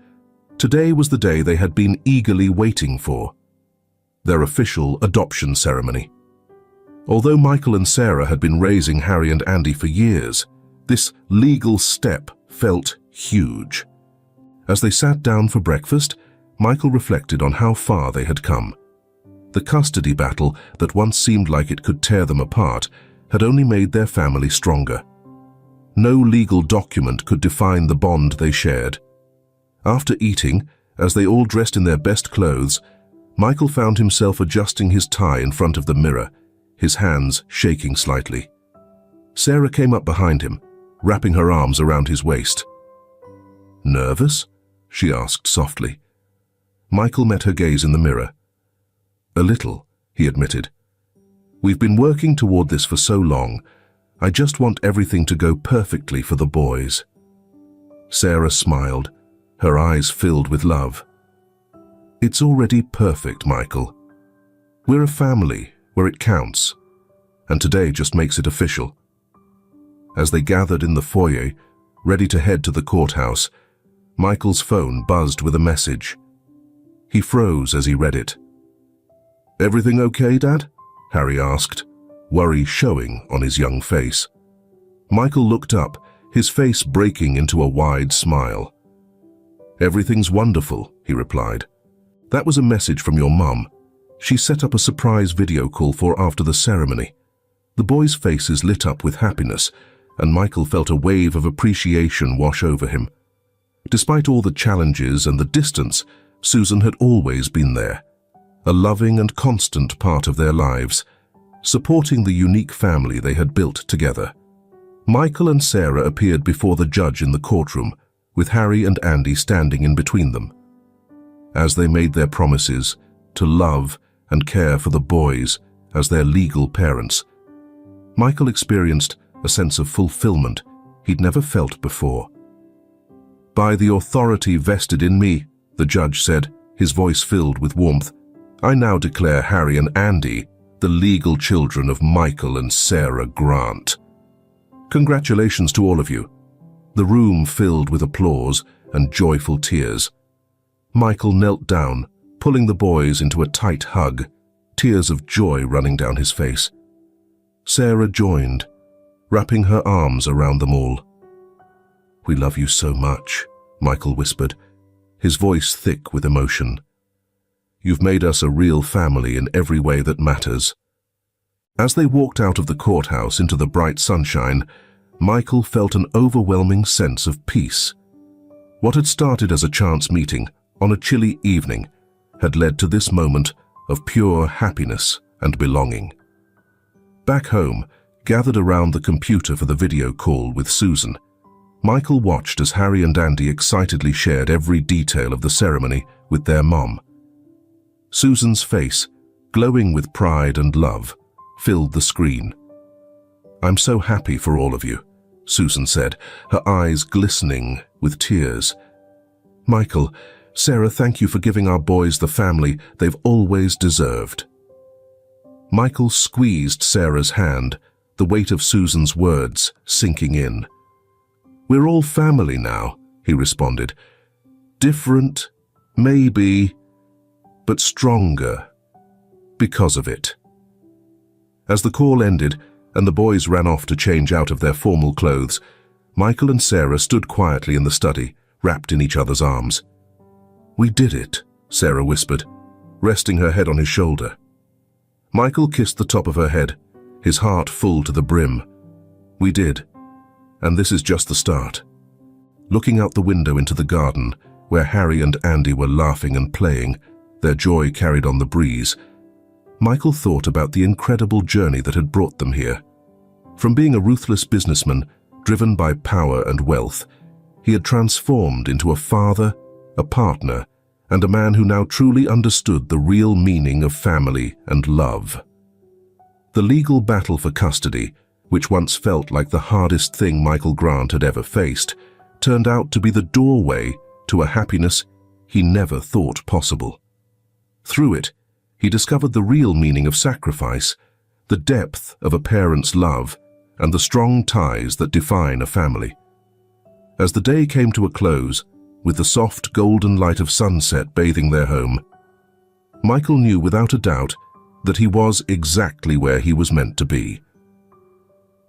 Today was the day they had been eagerly waiting for. Their official adoption ceremony. Although Michael and Sarah had been raising Harry and Andy for years, this legal step felt huge. As they sat down for breakfast, Michael reflected on how far they had come. The custody battle that once seemed like it could tear them apart had only made their family stronger. No legal document could define the bond they shared. After eating, as they all dressed in their best clothes, Michael found himself adjusting his tie in front of the mirror, his hands shaking slightly. Sarah came up behind him, wrapping her arms around his waist. "Nervous?" she asked softly. Michael met her gaze in the mirror. "A little," he admitted. "We've been working toward this for so long. I just want everything to go perfectly for the boys." Sarah smiled, her eyes filled with love. "It's already perfect, Michael. We're a family where it counts, and today just makes it official." As they gathered in the foyer, ready to head to the courthouse, Michael's phone buzzed with a message. He froze as he read it. "Everything okay, Dad?" Harry asked, worry showing on his young face. Michael looked up, his face breaking into a wide smile. "Everything's wonderful," he replied. "That was a message from your mum. She set up a surprise video call for after the ceremony." The boys' faces lit up with happiness, and Michael felt a wave of appreciation wash over him. Despite all the challenges and the distance, Susan had always been there, a loving and constant part of their lives, supporting the unique family they had built together. Michael and Sarah appeared before the judge in the courtroom, with Harry and Andy standing in between them. As they made their promises to love and care for the boys as their legal parents. Michael experienced a sense of fulfillment he'd never felt before. "By the authority vested in me," the judge said, his voice filled with warmth, "I now declare Harry and Andy the legal children of Michael and Sarah Grant." "Congratulations to all of you." The room filled with applause and joyful tears. Michael knelt down, pulling the boys into a tight hug, tears of joy running down his face. Sarah joined, wrapping her arms around them all. "We love you so much," Michael whispered, his voice thick with emotion. "You've made us a real family in every way that matters." As they walked out of the courthouse into the bright sunshine, Michael felt an overwhelming sense of peace. What had started as a chance meeting on a chilly evening had led to this moment of pure happiness and belonging. Back home, gathered around the computer for the video call with Susan, Michael watched as Harry and Andy excitedly shared every detail of the ceremony with their mom. Susan's face, glowing with pride and love, filled the screen. "I'm so happy for all of you," Susan said, her eyes glistening with tears. "Michael, Sarah, thank you for giving our boys the family they've always deserved." Michael squeezed Sarah's hand, the weight of Susan's words sinking in. "We're all family now," he responded. "Different, maybe, but stronger because of it." As the call ended and the boys ran off to change out of their formal clothes, Michael and Sarah stood quietly in the study, wrapped in each other's arms. "We did it," Sarah whispered, resting her head on his shoulder. Michael kissed the top of her head, his heart full to the brim. "We did, and this is just the start." Looking out the window into the garden, where Harry and Andy were laughing and playing, their joy carried on the breeze, Michael thought about the incredible journey that had brought them here. From being a ruthless businessman, driven by power and wealth, he had transformed into a father, a partner, and a man who now truly understood the real meaning of family and love. The legal battle for custody, which once felt like the hardest thing Michael Grant had ever faced, turned out to be the doorway to a happiness he never thought possible. Through it, he discovered the real meaning of sacrifice, the depth of a parent's love, and the strong ties that define a family. As the day came to a close, with the soft golden light of sunset bathing their home, Michael knew without a doubt that he was exactly where he was meant to be.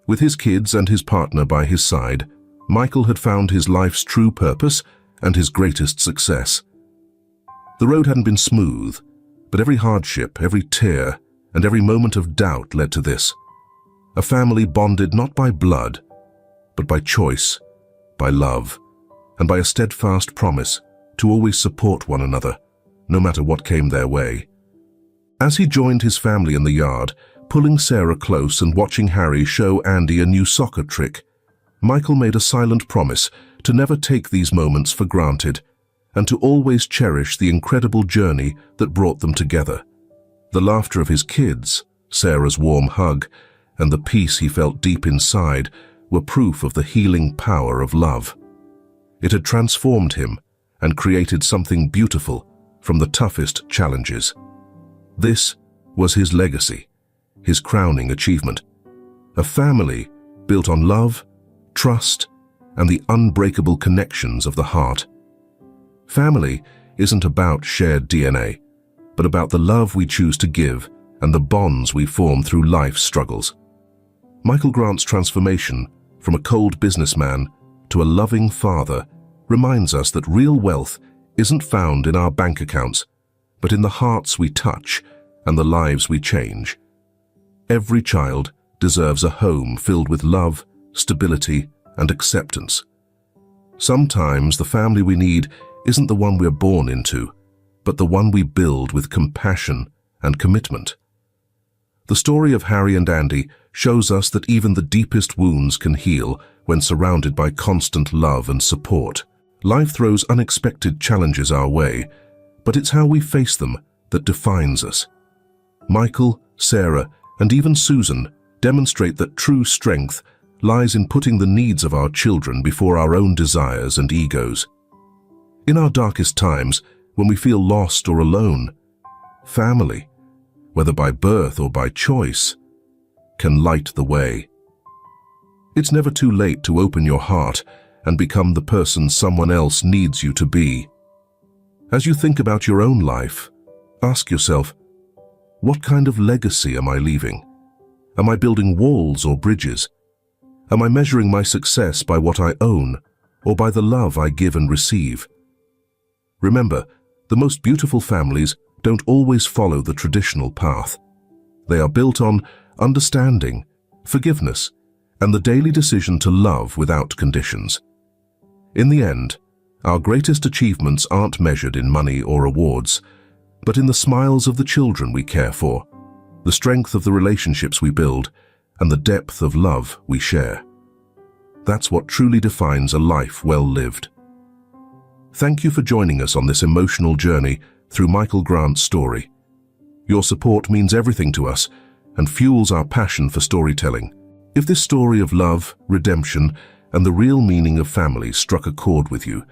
With his kids and his partner by his side, Michael had found his life's true purpose and his greatest success. The road hadn't been smooth, but every hardship, every tear, and every moment of doubt led to this. A family bonded not by blood, but by choice, by love, and by a steadfast promise to always support one another, no matter what came their way. As he joined his family in the yard, pulling Sarah close and watching Harry show Andy a new soccer trick, Michael made a silent promise to never take these moments for granted and to always cherish the incredible journey that brought them together. The laughter of his kids, Sarah's warm hug, and the peace he felt deep inside were proof of the healing power of love. It had transformed him and created something beautiful from the toughest challenges. This was his legacy, his crowning achievement. A family built on love, trust, and the unbreakable connections of the heart. Family isn't about shared DNA, but about the love we choose to give and the bonds we form through life's struggles. Michael Grant's transformation from a cold businessman to a loving father reminds us that real wealth isn't found in our bank accounts, but in the hearts we touch and the lives we change. Every child deserves a home filled with love, stability, and acceptance. Sometimes the family we need isn't the one we're born into, but the one we build with compassion and commitment. The story of Harry and Andy shows us that even the deepest wounds can heal when surrounded by constant love and support. Life throws unexpected challenges our way, but it's how we face them that defines us. Michael, Sarah, and even Susan demonstrate that true strength lies in putting the needs of our children before our own desires and egos. In our darkest times, when we feel lost or alone, family, whether by birth or by choice, can light the way. It's never too late to open your heart and become the person someone else needs you to be. As you think about your own life, ask yourself, what kind of legacy am I leaving? Am I building walls or bridges? Am I measuring my success by what I own or by the love I give and receive? Remember, the most beautiful families don't always follow the traditional path. They are built on understanding, forgiveness, and the daily decision to love without conditions. In the end, our greatest achievements aren't measured in money or awards, but in the smiles of the children we care for, the strength of the relationships we build, and the depth of love we share. That's what truly defines a life well lived. Thank you for joining us on this emotional journey through Michael Grant's story. Your support means everything to us and fuels our passion for storytelling. If this story of love, redemption, and the real meaning of family struck a chord with you,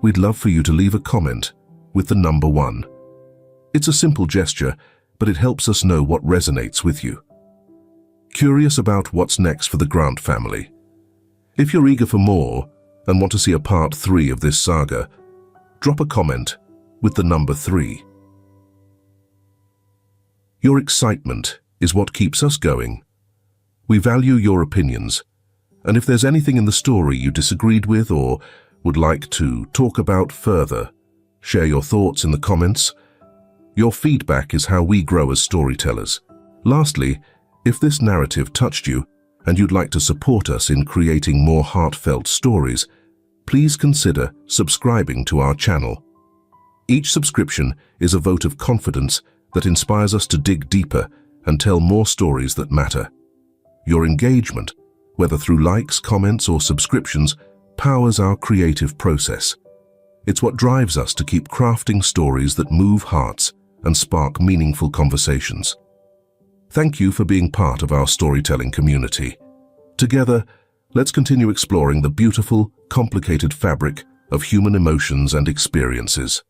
we'd love for you to leave a comment with the number 1. It's a simple gesture, but it helps us know what resonates with you. Curious about what's next for the Grant family? If you're eager for more and want to see a part 3 of this saga, drop a comment with the number 3. Your excitement is what keeps us going. We value your opinions, and if there's anything in the story you disagreed with or would like to talk about further, share your thoughts in the comments. Your feedback is how we grow as storytellers. Lastly, if this narrative touched you and you'd like to support us in creating more heartfelt stories, please consider subscribing to our channel. Each subscription is a vote of confidence that inspires us to dig deeper and tell more stories that matter. Your engagement, whether through likes, comments, or subscriptions, powers our creative process. It's what drives us to keep crafting stories that move hearts and spark meaningful conversations. Thank you for being part of our storytelling community. Together, let's continue exploring the beautiful, complicated fabric of human emotions and experiences.